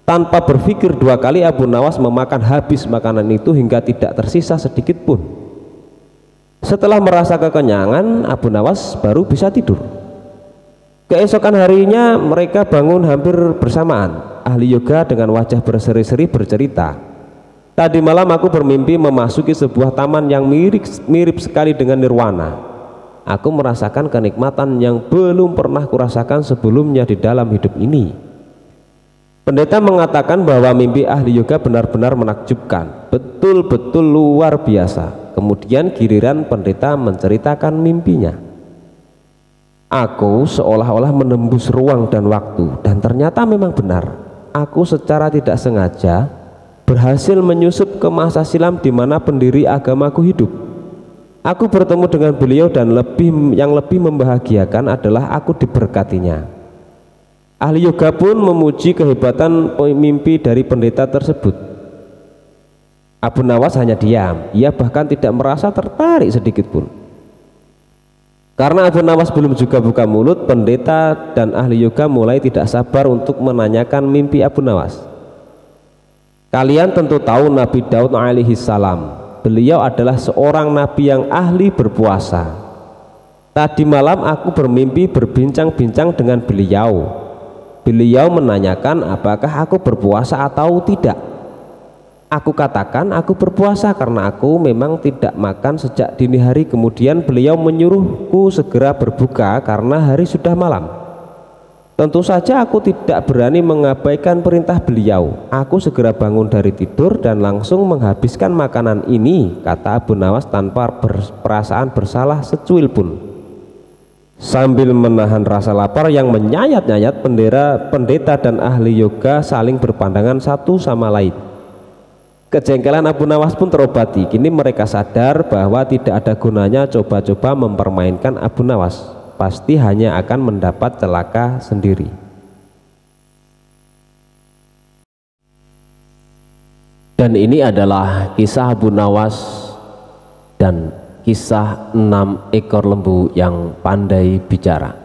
Tanpa berpikir dua kali Abu Nawas memakan habis makanan itu hingga tidak tersisa sedikit pun. Setelah merasa kekenyangan, Abu Nawas baru bisa tidur. Keesokan harinya mereka bangun hampir bersamaan. Ahli yoga dengan wajah berseri-seri bercerita, "Tadi malam aku bermimpi memasuki sebuah taman yang mirip sekali dengan nirwana. Aku merasakan kenikmatan yang belum pernah kurasakan sebelumnya di dalam hidup ini." Pendeta mengatakan bahwa mimpi ahli yoga benar-benar menakjubkan, betul-betul luar biasa. Kemudian giliran pendeta menceritakan mimpinya. "Aku seolah-olah menembus ruang dan waktu, dan ternyata memang benar. Aku secara tidak sengaja berhasil menyusup ke masa silam di mana pendiri agamaku hidup. Aku bertemu dengan beliau dan yang lebih membahagiakan adalah aku diberkatinya." Ahli yoga pun memuji kehebatan mimpi dari pendeta tersebut. Abu Nawas hanya diam, ia bahkan tidak merasa tertarik sedikit pun. Karena Abu Nawas belum juga buka mulut, pendeta dan ahli yoga mulai tidak sabar untuk menanyakan mimpi Abu Nawas. "Kalian tentu tahu Nabi Daud alaihi salam. Beliau adalah seorang nabi yang ahli berpuasa. Tadi malam aku bermimpi berbincang-bincang dengan beliau. Beliau menanyakan apakah aku berpuasa atau tidak. Aku katakan aku berpuasa karena aku memang tidak makan sejak dini hari. Kemudian beliau menyuruhku segera berbuka karena hari sudah malam. Tentu saja aku tidak berani mengabaikan perintah beliau. Aku segera bangun dari tidur dan langsung menghabiskan makanan ini," kata Abu Nawas tanpa perasaan bersalah secuil pun. Sambil menahan rasa lapar yang menyayat-nyayat, pendeta dan ahli yoga saling berpandangan satu sama lain. Kejengkelan Abu Nawas pun terobati. Kini mereka sadar bahwa tidak ada gunanya coba-coba mempermainkan Abu Nawas. Pasti hanya akan mendapat celaka sendiri. Dan ini adalah kisah Abu Nawas dan kisah 6 ekor lembu yang pandai bicara.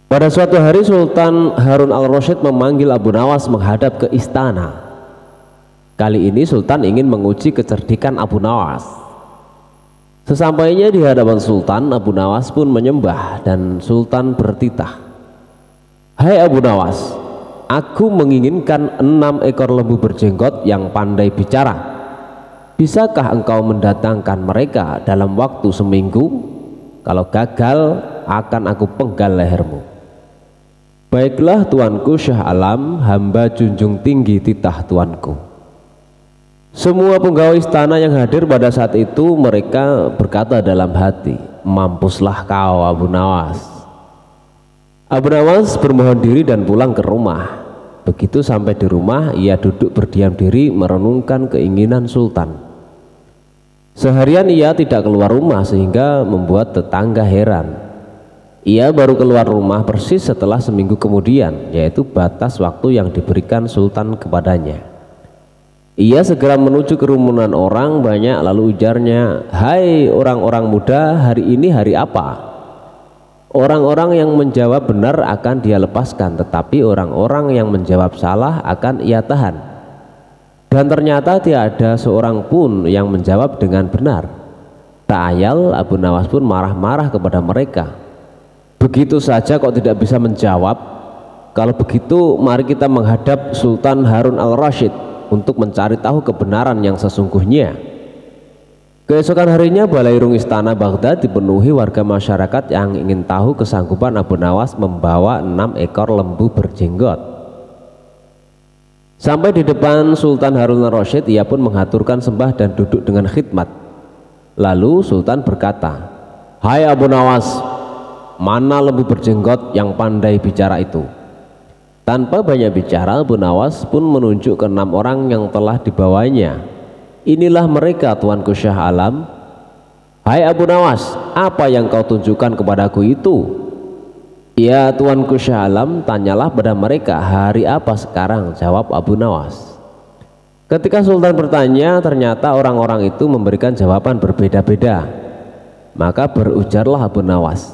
Pada suatu hari Sultan Harun al-Rasyid memanggil Abu Nawas menghadap ke istana. Kali ini Sultan ingin menguji kecerdikan Abu Nawas. Sesampainya di hadapan Sultan, Abu Nawas pun menyembah dan Sultan bertitah, "Hai Abu Nawas, aku menginginkan 6 ekor lembu berjenggot yang pandai bicara. Bisakah engkau mendatangkan mereka dalam waktu seminggu? Kalau gagal, akan aku penggal lehermu." "Baiklah tuanku Syah Alam, hamba junjung tinggi titah tuanku." Semua pegawai istana yang hadir pada saat itu mereka berkata dalam hati, "Mampuslah kau Abu Nawas." Abu Nawas bermohon diri dan pulang ke rumah. Begitu sampai di rumah, ia duduk berdiam diri merenungkan keinginan Sultan. Seharian ia tidak keluar rumah sehingga membuat tetangga heran. Ia baru keluar rumah persis setelah seminggu kemudian, yaitu batas waktu yang diberikan Sultan kepadanya. Ia segera menuju kerumunan orang banyak lalu ujarnya, "Hai orang-orang muda, hari ini hari apa?" Orang-orang yang menjawab benar akan dia lepaskan, tetapi orang-orang yang menjawab salah akan ia tahan. Dan ternyata tidak ada seorang pun yang menjawab dengan benar. Tak ayal Abu Nawas pun marah-marah kepada mereka. "Begitu saja kok tidak bisa menjawab? Kalau begitu mari kita menghadap Sultan Harun al-Rasyid untuk mencari tahu kebenaran yang sesungguhnya." Keesokan harinya balairung istana Baghdad dipenuhi warga masyarakat yang ingin tahu kesanggupan Abu Nawas membawa 6 ekor lembu berjenggot. Sampai di depan Sultan Harun al-Rasyid, ia pun mengaturkan sembah dan duduk dengan khidmat. Lalu Sultan berkata, "Hai Abu Nawas, mana lembu berjenggot yang pandai bicara itu?" Tanpa banyak bicara, Abu Nawas pun menunjuk ke 6 orang yang telah dibawanya. "Inilah mereka tuanku Syah Alam." "Hai Abu Nawas, apa yang kau tunjukkan kepadaku itu?" "Ya tuanku Syah Alam, tanyalah pada mereka hari apa sekarang," jawab Abu Nawas. Ketika Sultan bertanya, ternyata orang-orang itu memberikan jawaban berbeda-beda. Maka berujarlah Abu Nawas,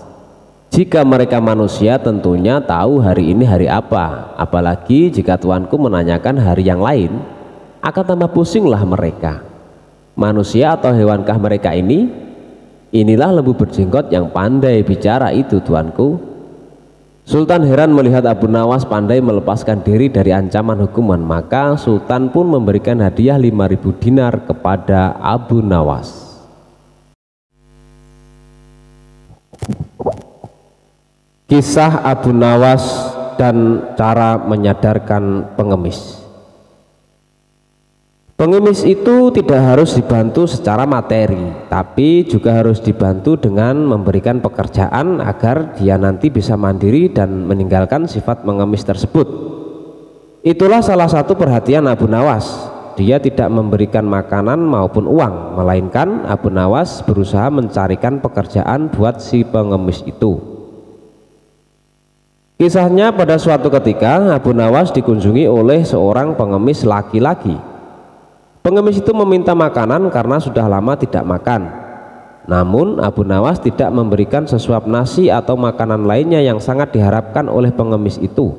Jika mereka manusia tentunya tahu hari ini hari apa, apalagi jika tuanku menanyakan hari yang lain, akan tambah pusinglah mereka. Manusia atau hewankah mereka ini? Inilah lembu berjenggot yang pandai bicara itu, tuanku. Sultan heran melihat Abu Nawas pandai melepaskan diri dari ancaman hukuman, maka Sultan pun memberikan hadiah 5.000 dinar kepada Abu Nawas. Kisah Abu Nawas dan cara menyadarkan pengemis. Pengemis itu tidak harus dibantu secara materi, tapi juga harus dibantu dengan memberikan pekerjaan agar dia nanti bisa mandiri dan meninggalkan sifat mengemis tersebut. Itulah salah satu perhatian Abu Nawas. Dia tidak memberikan makanan maupun uang, melainkan Abu Nawas berusaha mencarikan pekerjaan buat si pengemis itu. Kisahnya, pada suatu ketika Abu Nawas dikunjungi oleh seorang pengemis laki-laki. Pengemis itu meminta makanan karena sudah lama tidak makan. Namun Abu Nawas tidak memberikan sesuap nasi atau makanan lainnya yang sangat diharapkan oleh pengemis itu.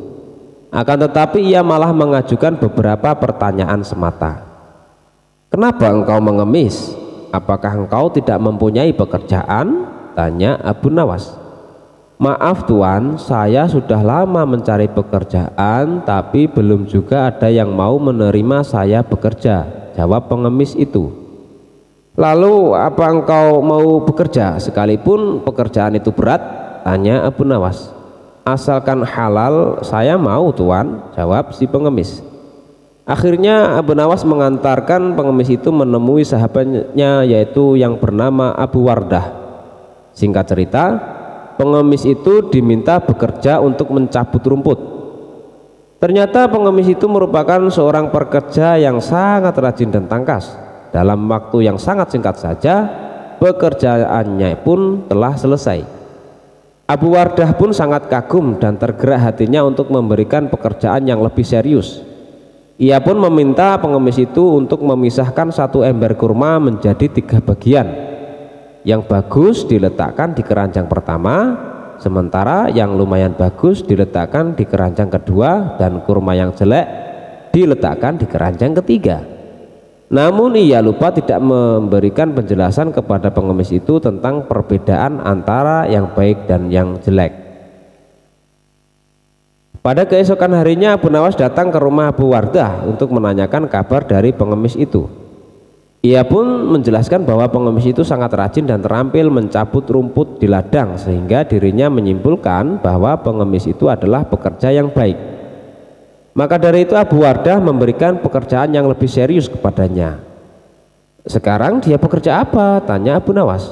Akan tetapi ia malah mengajukan beberapa pertanyaan semata. "Kenapa engkau mengemis? Apakah engkau tidak mempunyai pekerjaan?" tanya Abu Nawas. "Maaf tuan, saya sudah lama mencari pekerjaan tapi belum juga ada yang mau menerima saya bekerja," jawab pengemis itu. "Lalu apa engkau mau bekerja sekalipun pekerjaan itu berat?" tanya Abu Nawas. "Asalkan halal saya mau tuan," jawab si pengemis. Akhirnya Abu Nawas mengantarkan pengemis itu menemui sahabatnya, yaitu yang bernama Abu Wardah. Singkat cerita, pengemis itu diminta bekerja untuk mencabut rumput. Ternyata pengemis itu merupakan seorang pekerja yang sangat rajin dan tangkas. Dalam waktu yang sangat singkat saja, pekerjaannya pun telah selesai. Abu Wardah pun sangat kagum dan tergerak hatinya untuk memberikan pekerjaan yang lebih serius. Ia pun meminta pengemis itu untuk memisahkan satu ember kurma menjadi 3 bagian. Yang bagus diletakkan di keranjang pertama, sementara yang lumayan bagus diletakkan di keranjang kedua, dan kurma yang jelek diletakkan di keranjang ketiga. Namun ia lupa tidak memberikan penjelasan kepada pengemis itu tentang perbedaan antara yang baik dan yang jelek. Pada keesokan harinya Abu Nawas datang ke rumah Abu Wardah untuk menanyakan kabar dari pengemis itu. Ia pun menjelaskan bahwa pengemis itu sangat rajin dan terampil mencabut rumput di ladang, sehingga dirinya menyimpulkan bahwa pengemis itu adalah pekerja yang baik. Maka dari itu Abu Wardah memberikan pekerjaan yang lebih serius kepadanya. "Sekarang dia bekerja apa?" tanya Abu Nawas.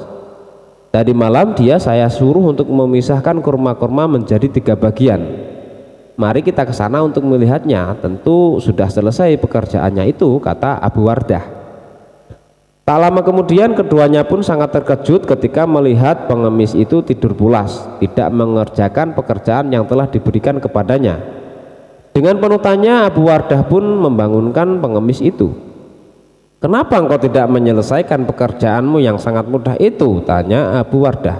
"Tadi malam saya suruh untuk memisahkan kurma-kurma menjadi 3 bagian. Mari kita ke sana untuk melihatnya. Tentu sudah selesai pekerjaannya itu," kata Abu Wardah. Tak lama kemudian keduanya pun sangat terkejut ketika melihat pengemis itu tidur pulas, tidak mengerjakan pekerjaan yang telah diberikan kepadanya. Dengan penuh tanya, Abu Wardah pun membangunkan pengemis itu. "Kenapa engkau tidak menyelesaikan pekerjaanmu yang sangat mudah itu?" tanya Abu Wardah.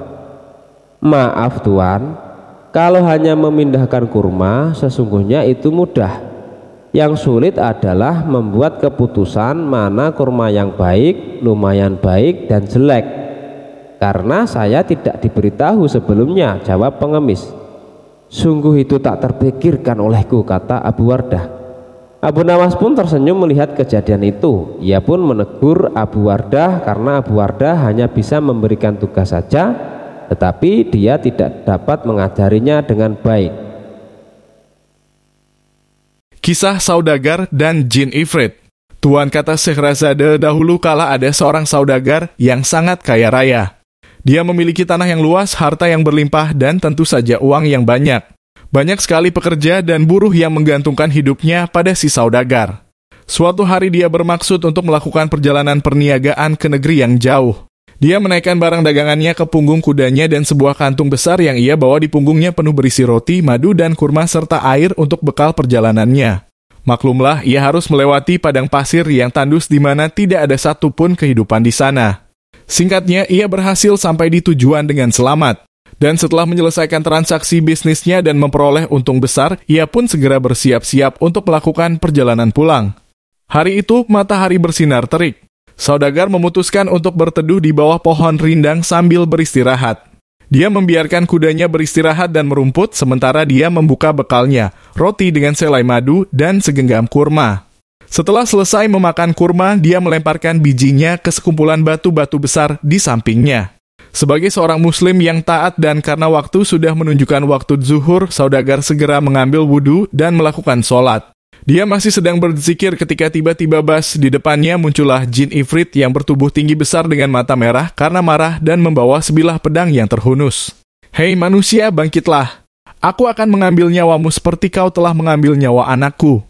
"Maaf tuan, kalau hanya memindahkan kurma sesungguhnya itu mudah. Yang sulit adalah membuat keputusan mana kurma yang baik, lumayan baik, dan jelek. Karena saya tidak diberitahu sebelumnya," jawab pengemis. "Sungguh itu tak terpikirkan olehku," kata Abu Wardah. Abu Nawas pun tersenyum melihat kejadian itu. Ia pun menegur Abu Wardah karena Abu Wardah hanya bisa memberikan tugas saja, tetapi dia tidak dapat mengajarinya dengan baik. Kisah saudagar dan jin ifrit. Tuan kata Syekhrazade, dahulu kala ada seorang saudagar yang sangat kaya raya. Dia memiliki tanah yang luas, harta yang berlimpah, dan tentu saja uang yang banyak. Banyak sekali pekerja dan buruh yang menggantungkan hidupnya pada si saudagar. Suatu hari dia bermaksud untuk melakukan perjalanan perniagaan ke negeri yang jauh. Dia menaikkan barang dagangannya ke punggung kudanya dan sebuah kantung besar yang ia bawa di punggungnya penuh berisi roti, madu, dan kurma serta air untuk bekal perjalanannya. Maklumlah, ia harus melewati padang pasir yang tandus di mana tidak ada satupun kehidupan di sana. Singkatnya, ia berhasil sampai di tujuan dengan selamat. Dan setelah menyelesaikan transaksi bisnisnya dan memperoleh untung besar, ia pun segera bersiap-siap untuk melakukan perjalanan pulang. Hari itu, matahari bersinar terik. Saudagar memutuskan untuk berteduh di bawah pohon rindang sambil beristirahat. Dia membiarkan kudanya beristirahat dan merumput, sementara dia membuka bekalnya, roti dengan selai madu dan segenggam kurma. Setelah selesai memakan kurma, dia melemparkan bijinya ke sekumpulan batu-batu besar di sampingnya. Sebagai seorang muslim yang taat dan karena waktu sudah menunjukkan waktu zuhur, Saudagar segera mengambil wudhu dan melakukan sholat. Dia masih sedang berzikir ketika tiba-tiba bas di depannya muncullah jin ifrit yang bertubuh tinggi besar dengan mata merah karena marah dan membawa sebilah pedang yang terhunus. "Hei manusia, bangkitlah. Aku akan mengambil nyawamu seperti kau telah mengambil nyawa anakku,"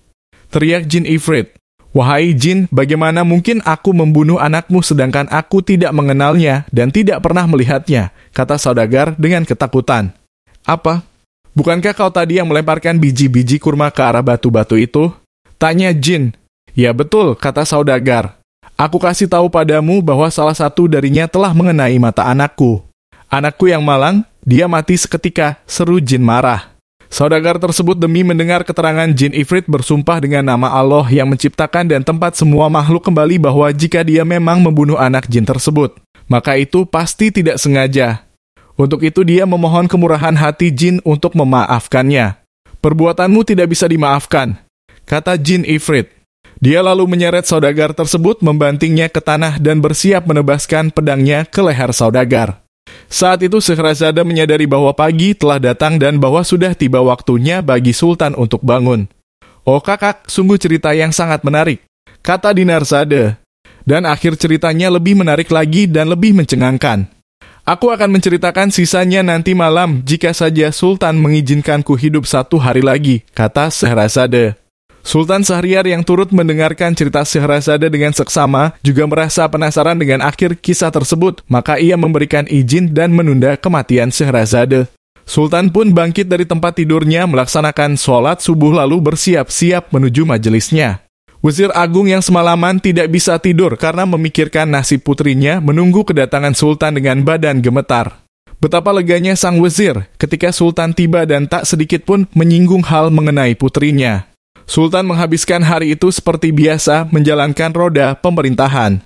teriak jin ifrit. "Wahai jin, bagaimana mungkin aku membunuh anakmu sedangkan aku tidak mengenalnya dan tidak pernah melihatnya," kata Saudagar dengan ketakutan. "Apa? Bukankah kau tadi yang melemparkan biji-biji kurma ke arah batu-batu itu?" tanya jin. "Ya betul," kata Saudagar. "Aku kasih tahu padamu bahwa salah satu darinya telah mengenai mata anakku. Anakku yang malang, dia mati seketika," seru jin marah. Saudagar tersebut demi mendengar keterangan jin ifrit bersumpah dengan nama Allah yang menciptakan dan tempat semua makhluk kembali bahwa jika dia memang membunuh anak jin tersebut, maka itu pasti tidak sengaja. Untuk itu dia memohon kemurahan hati jin untuk memaafkannya. "Perbuatanmu tidak bisa dimaafkan," kata jin ifrit. Dia lalu menyeret Saudagar tersebut, membantingnya ke tanah dan bersiap menebaskan pedangnya ke leher Saudagar. Saat itu Scheherazade menyadari bahwa pagi telah datang dan bahwa sudah tiba waktunya bagi Sultan untuk bangun. "Oh kakak, sungguh cerita yang sangat menarik," kata Dinarzade. Dan akhir ceritanya lebih menarik lagi dan lebih mencengangkan. "Aku akan menceritakan sisanya nanti malam jika saja Sultan mengizinkanku hidup 1 hari lagi," kata Scheherazade. Sultan Syahriar yang turut mendengarkan cerita Scheherazade dengan seksama juga merasa penasaran dengan akhir kisah tersebut, maka ia memberikan izin dan menunda kematian Scheherazade. Sultan pun bangkit dari tempat tidurnya, melaksanakan sholat subuh lalu bersiap-siap menuju majelisnya. Wazir Agung yang semalaman tidak bisa tidur karena memikirkan nasib putrinya menunggu kedatangan Sultan dengan badan gemetar. Betapa leganya sang wazir ketika Sultan tiba dan tak sedikit pun menyinggung hal mengenai putrinya. Sultan menghabiskan hari itu seperti biasa menjalankan roda pemerintahan.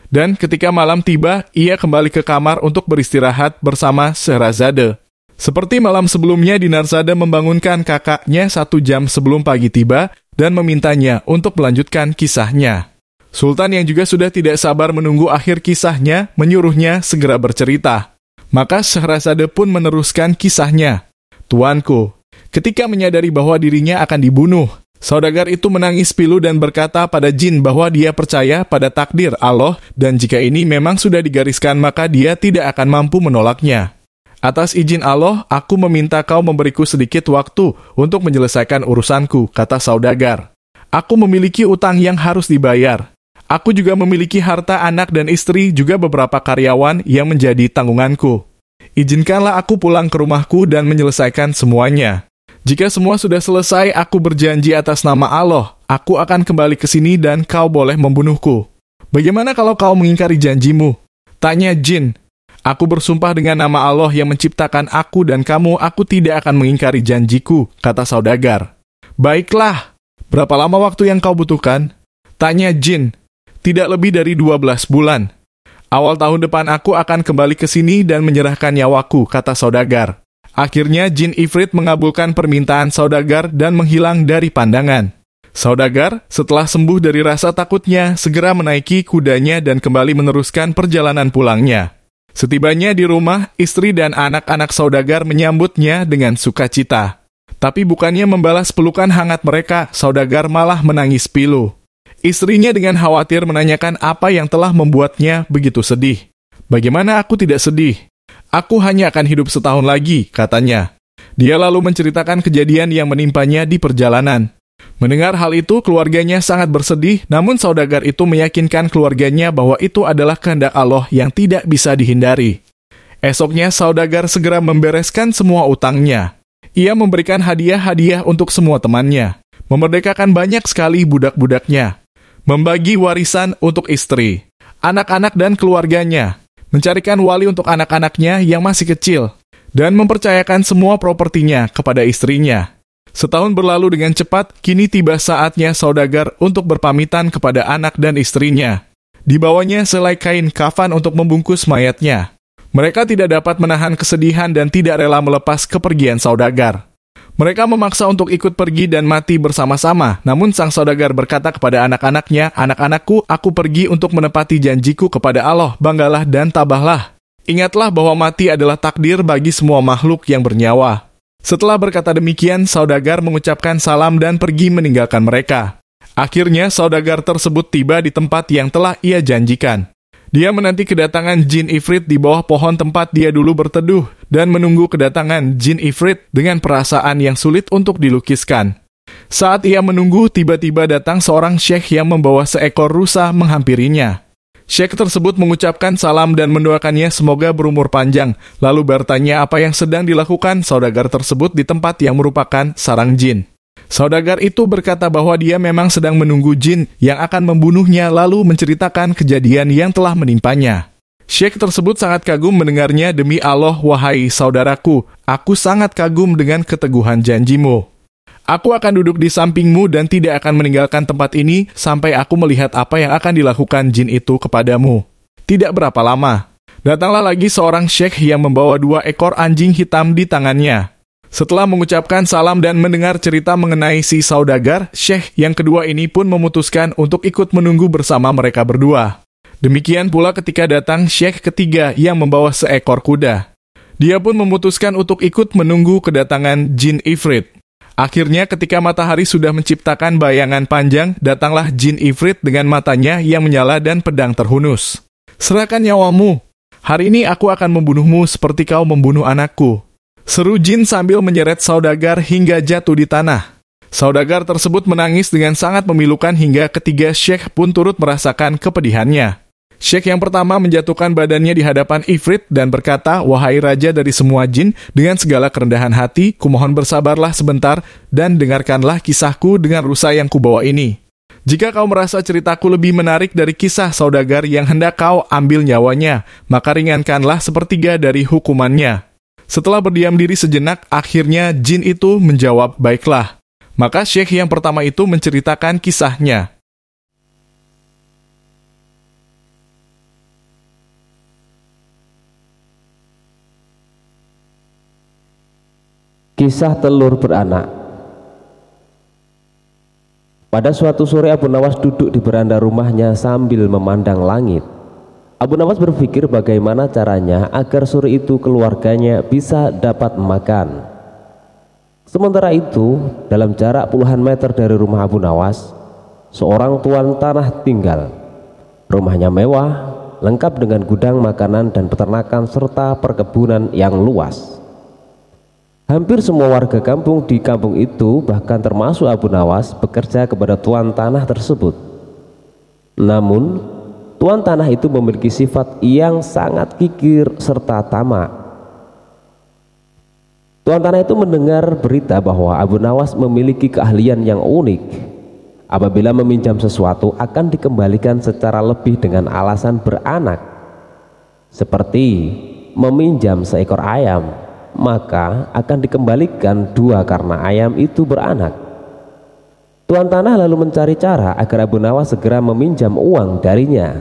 Dan ketika malam tiba, ia kembali ke kamar untuk beristirahat bersama Scheherazade. Seperti malam sebelumnya, Dinarzade membangunkan kakaknya 1 jam sebelum pagi tiba dan memintanya untuk melanjutkan kisahnya. Sultan yang juga sudah tidak sabar menunggu akhir kisahnya, menyuruhnya segera bercerita. Maka Scheherazade pun meneruskan kisahnya. "Tuanku, ketika menyadari bahwa dirinya akan dibunuh, Saudagar itu menangis pilu dan berkata pada jin bahwa dia percaya pada takdir Allah dan jika ini memang sudah digariskan maka dia tidak akan mampu menolaknya. Atas izin Allah, aku meminta kau memberiku sedikit waktu untuk menyelesaikan urusanku," kata Saudagar. "Aku memiliki utang yang harus dibayar. Aku juga memiliki harta anak dan istri, juga beberapa karyawan yang menjadi tanggunganku. Izinkanlah aku pulang ke rumahku dan menyelesaikan semuanya. Jika semua sudah selesai, aku berjanji atas nama Allah, aku akan kembali ke sini dan kau boleh membunuhku. Bagaimana kalau kau mengingkari janjimu?" tanya jin. "Aku bersumpah dengan nama Allah yang menciptakan aku dan kamu, aku tidak akan mengingkari janjiku," kata Saudagar. "Baiklah, berapa lama waktu yang kau butuhkan?" tanya jin. "Tidak lebih dari 12 bulan. Awal tahun depan aku akan kembali ke sini dan menyerahkan nyawaku," kata Saudagar. Akhirnya jin ifrit mengabulkan permintaan Saudagar dan menghilang dari pandangan. Saudagar, setelah sembuh dari rasa takutnya, segera menaiki kudanya dan kembali meneruskan perjalanan pulangnya. Setibanya di rumah, istri dan anak-anak Saudagar menyambutnya dengan sukacita. Tapi bukannya membalas pelukan hangat mereka, Saudagar malah menangis pilu. Istrinya dengan khawatir menanyakan apa yang telah membuatnya begitu sedih. "Bagaimana aku tidak sedih? Aku hanya akan hidup 1 tahun lagi," katanya. Dia lalu menceritakan kejadian yang menimpanya di perjalanan. Mendengar hal itu, keluarganya sangat bersedih, namun Saudagar itu meyakinkan keluarganya bahwa itu adalah kehendak Allah yang tidak bisa dihindari. Esoknya, Saudagar segera membereskan semua utangnya. Ia memberikan hadiah-hadiah untuk semua temannya, memerdekakan banyak sekali budak-budaknya, membagi warisan untuk istri, anak-anak dan keluarganya, mencarikan wali untuk anak-anaknya yang masih kecil, dan mempercayakan semua propertinya kepada istrinya. Setahun berlalu dengan cepat, kini tiba saatnya saudagar untuk berpamitan kepada anak dan istrinya. Dibawanya selai kain kafan untuk membungkus mayatnya. Mereka tidak dapat menahan kesedihan dan tidak rela melepas kepergian saudagar. Mereka memaksa untuk ikut pergi dan mati bersama-sama, namun sang saudagar berkata kepada anak-anaknya, "Anak-anakku, aku pergi untuk menepati janjiku kepada Allah, banggalah dan tabahlah. Ingatlah bahwa mati adalah takdir bagi semua makhluk yang bernyawa." Setelah berkata demikian, saudagar mengucapkan salam dan pergi meninggalkan mereka. Akhirnya, saudagar tersebut tiba di tempat yang telah ia janjikan. Dia menanti kedatangan jin ifrit di bawah pohon tempat dia dulu berteduh dan menunggu kedatangan jin ifrit dengan perasaan yang sulit untuk dilukiskan. Saat ia menunggu, tiba-tiba datang seorang syekh yang membawa seekor rusa menghampirinya. Syekh tersebut mengucapkan salam dan mendoakannya semoga berumur panjang, lalu bertanya apa yang sedang dilakukan saudagar tersebut di tempat yang merupakan sarang jin. Saudagar itu berkata bahwa dia memang sedang menunggu jin yang akan membunuhnya lalu menceritakan kejadian yang telah menimpanya. Syekh tersebut sangat kagum mendengarnya. "Demi Allah, wahai saudaraku, aku sangat kagum dengan keteguhan janjimu. Aku akan duduk di sampingmu dan tidak akan meninggalkan tempat ini sampai aku melihat apa yang akan dilakukan jin itu kepadamu." Tidak berapa lama, datanglah lagi seorang syekh yang membawa 2 ekor anjing hitam di tangannya. Setelah mengucapkan salam dan mendengar cerita mengenai si saudagar, syekh yang kedua ini pun memutuskan untuk ikut menunggu bersama mereka berdua. Demikian pula ketika datang syekh ketiga yang membawa seekor kuda. Dia pun memutuskan untuk ikut menunggu kedatangan jin ifrit. Akhirnya ketika matahari sudah menciptakan bayangan panjang, datanglah jin ifrit dengan matanya yang menyala dan pedang terhunus. "Serahkan nyawamu. Hari ini aku akan membunuhmu seperti kau membunuh anakku," seru jin sambil menyeret saudagar hingga jatuh di tanah. Saudagar tersebut menangis dengan sangat memilukan hingga ketiga syekh pun turut merasakan kepedihannya. Syekh yang pertama menjatuhkan badannya di hadapan ifrit dan berkata, "Wahai raja dari semua jin, dengan segala kerendahan hati, kumohon bersabarlah sebentar dan dengarkanlah kisahku dengan rusa yang kubawa ini. Jika kau merasa ceritaku lebih menarik dari kisah saudagar yang hendak kau ambil nyawanya, maka ringankanlah sepertiga dari hukumannya." Setelah berdiam diri sejenak, akhirnya jin itu menjawab, "Baiklah." Maka syekh yang pertama itu menceritakan kisahnya. Kisah telur beranak. Pada suatu sore Abu Nawas duduk di beranda rumahnya sambil memandang langit. Abu Nawas berpikir bagaimana caranya agar sore itu keluarganya bisa dapat makan. Sementara itu, dalam jarak puluhan meter dari rumah Abu Nawas, seorang tuan tanah tinggal. Rumahnya mewah, lengkap dengan gudang makanan dan peternakan serta perkebunan yang luas. Hampir semua warga kampung di kampung itu, bahkan termasuk Abu Nawas, bekerja kepada tuan tanah tersebut. Namun, tuan tanah itu memiliki sifat yang sangat kikir serta tamak. Tuan tanah itu mendengar berita bahwa Abu Nawas memiliki keahlian yang unik. Apabila meminjam sesuatu akan dikembalikan secara lebih dengan alasan beranak. Seperti meminjam seekor ayam, maka akan dikembalikan 2 karena ayam itu beranak. Tuan tanah lalu mencari cara agar Abu Nawas segera meminjam uang darinya.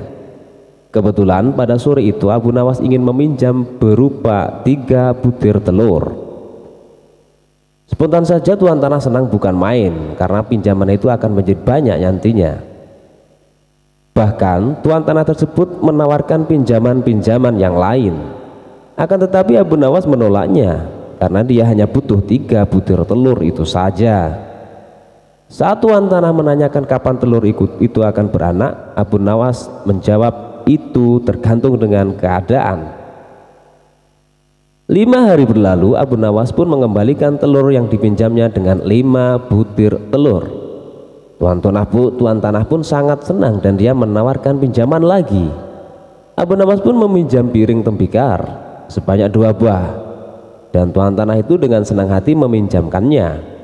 Kebetulan pada sore itu Abu Nawas ingin meminjam berupa 3 butir telur. Spontan saja tuan tanah senang bukan main karena pinjaman itu akan menjadi banyak nantinya. Bahkan tuan tanah tersebut menawarkan pinjaman-pinjaman yang lain. Akan tetapi Abu Nawas menolaknya karena dia hanya butuh 3 butir telur itu saja. Saat tuan tanah menanyakan kapan telur itu akan beranak, Abu Nawas menjawab, "Itu tergantung dengan keadaan." 5 hari berlalu, Abu Nawas pun mengembalikan telur yang dipinjamnya dengan 5 butir telur. Tuan tanah pun sangat senang dan dia menawarkan pinjaman lagi. Abu Nawas pun meminjam piring tembikar sebanyak 2 buah, dan tuan tanah itu dengan senang hati meminjamkannya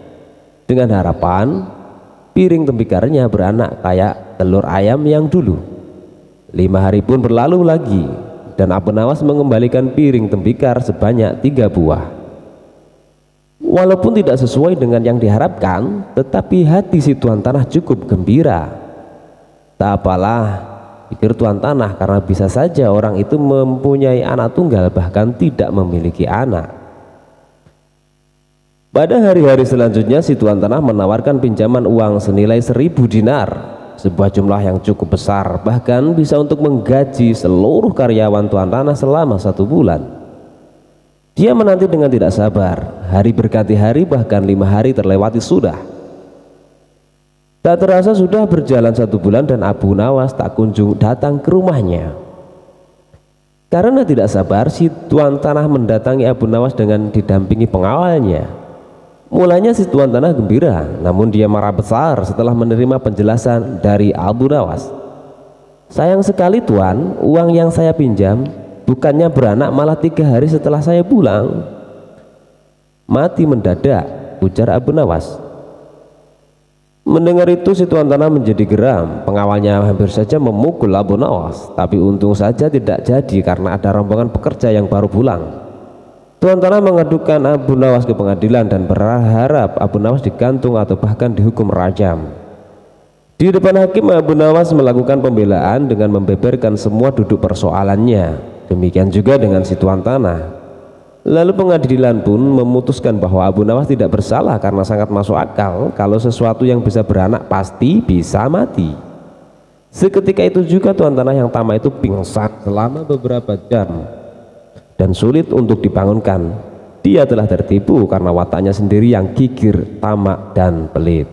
dengan harapan piring tembikarnya beranak kayak telur ayam yang dulu. 5 hari pun berlalu lagi dan Abu Nawas mengembalikan piring tembikar sebanyak 3 buah. Walaupun tidak sesuai dengan yang diharapkan, tetapi hati si tuan tanah cukup gembira. Tak apalah, pikir tuan tanah, karena bisa saja orang itu mempunyai anak tunggal bahkan tidak memiliki anak. Pada hari-hari selanjutnya si tuan tanah menawarkan pinjaman uang senilai 1000 dinar, sebuah jumlah yang cukup besar, bahkan bisa untuk menggaji seluruh karyawan tuan tanah selama 1 bulan. Dia menanti dengan tidak sabar, hari berganti hari, bahkan 5 hari terlewati sudah. Tak terasa sudah berjalan 1 bulan dan Abu Nawas tak kunjung datang ke rumahnya. Karena tidak sabar, si tuan tanah mendatangi Abu Nawas dengan didampingi pengawalnya. Mulanya si tuan tanah gembira, namun dia marah besar setelah menerima penjelasan dari Abu Nawas. Sayang sekali tuan, uang yang saya pinjam bukannya beranak malah 3 hari setelah saya pulang. Mati mendadak, ujar Abu Nawas. Mendengar itu si tuan tanah menjadi geram. Pengawalnya hampir saja memukul Abu Nawas, tapi untung saja tidak jadi karena ada rombongan pekerja yang baru pulang. Tuan tanah mengadukan Abu Nawas ke pengadilan dan berharap Abu Nawas digantung atau bahkan dihukum rajam. Di depan hakim, Abu Nawas melakukan pembelaan dengan membeberkan semua duduk persoalannya. Demikian juga dengan si tuan tanah. Lalu pengadilan pun memutuskan bahwa Abu Nawas tidak bersalah karena sangat masuk akal kalau sesuatu yang bisa beranak pasti bisa mati. Seketika itu juga tuan tanah yang tamak itu pingsan selama beberapa jam dan sulit untuk dibangunkan. Dia telah tertipu karena wataknya sendiri yang gigir, tamak, dan pelit.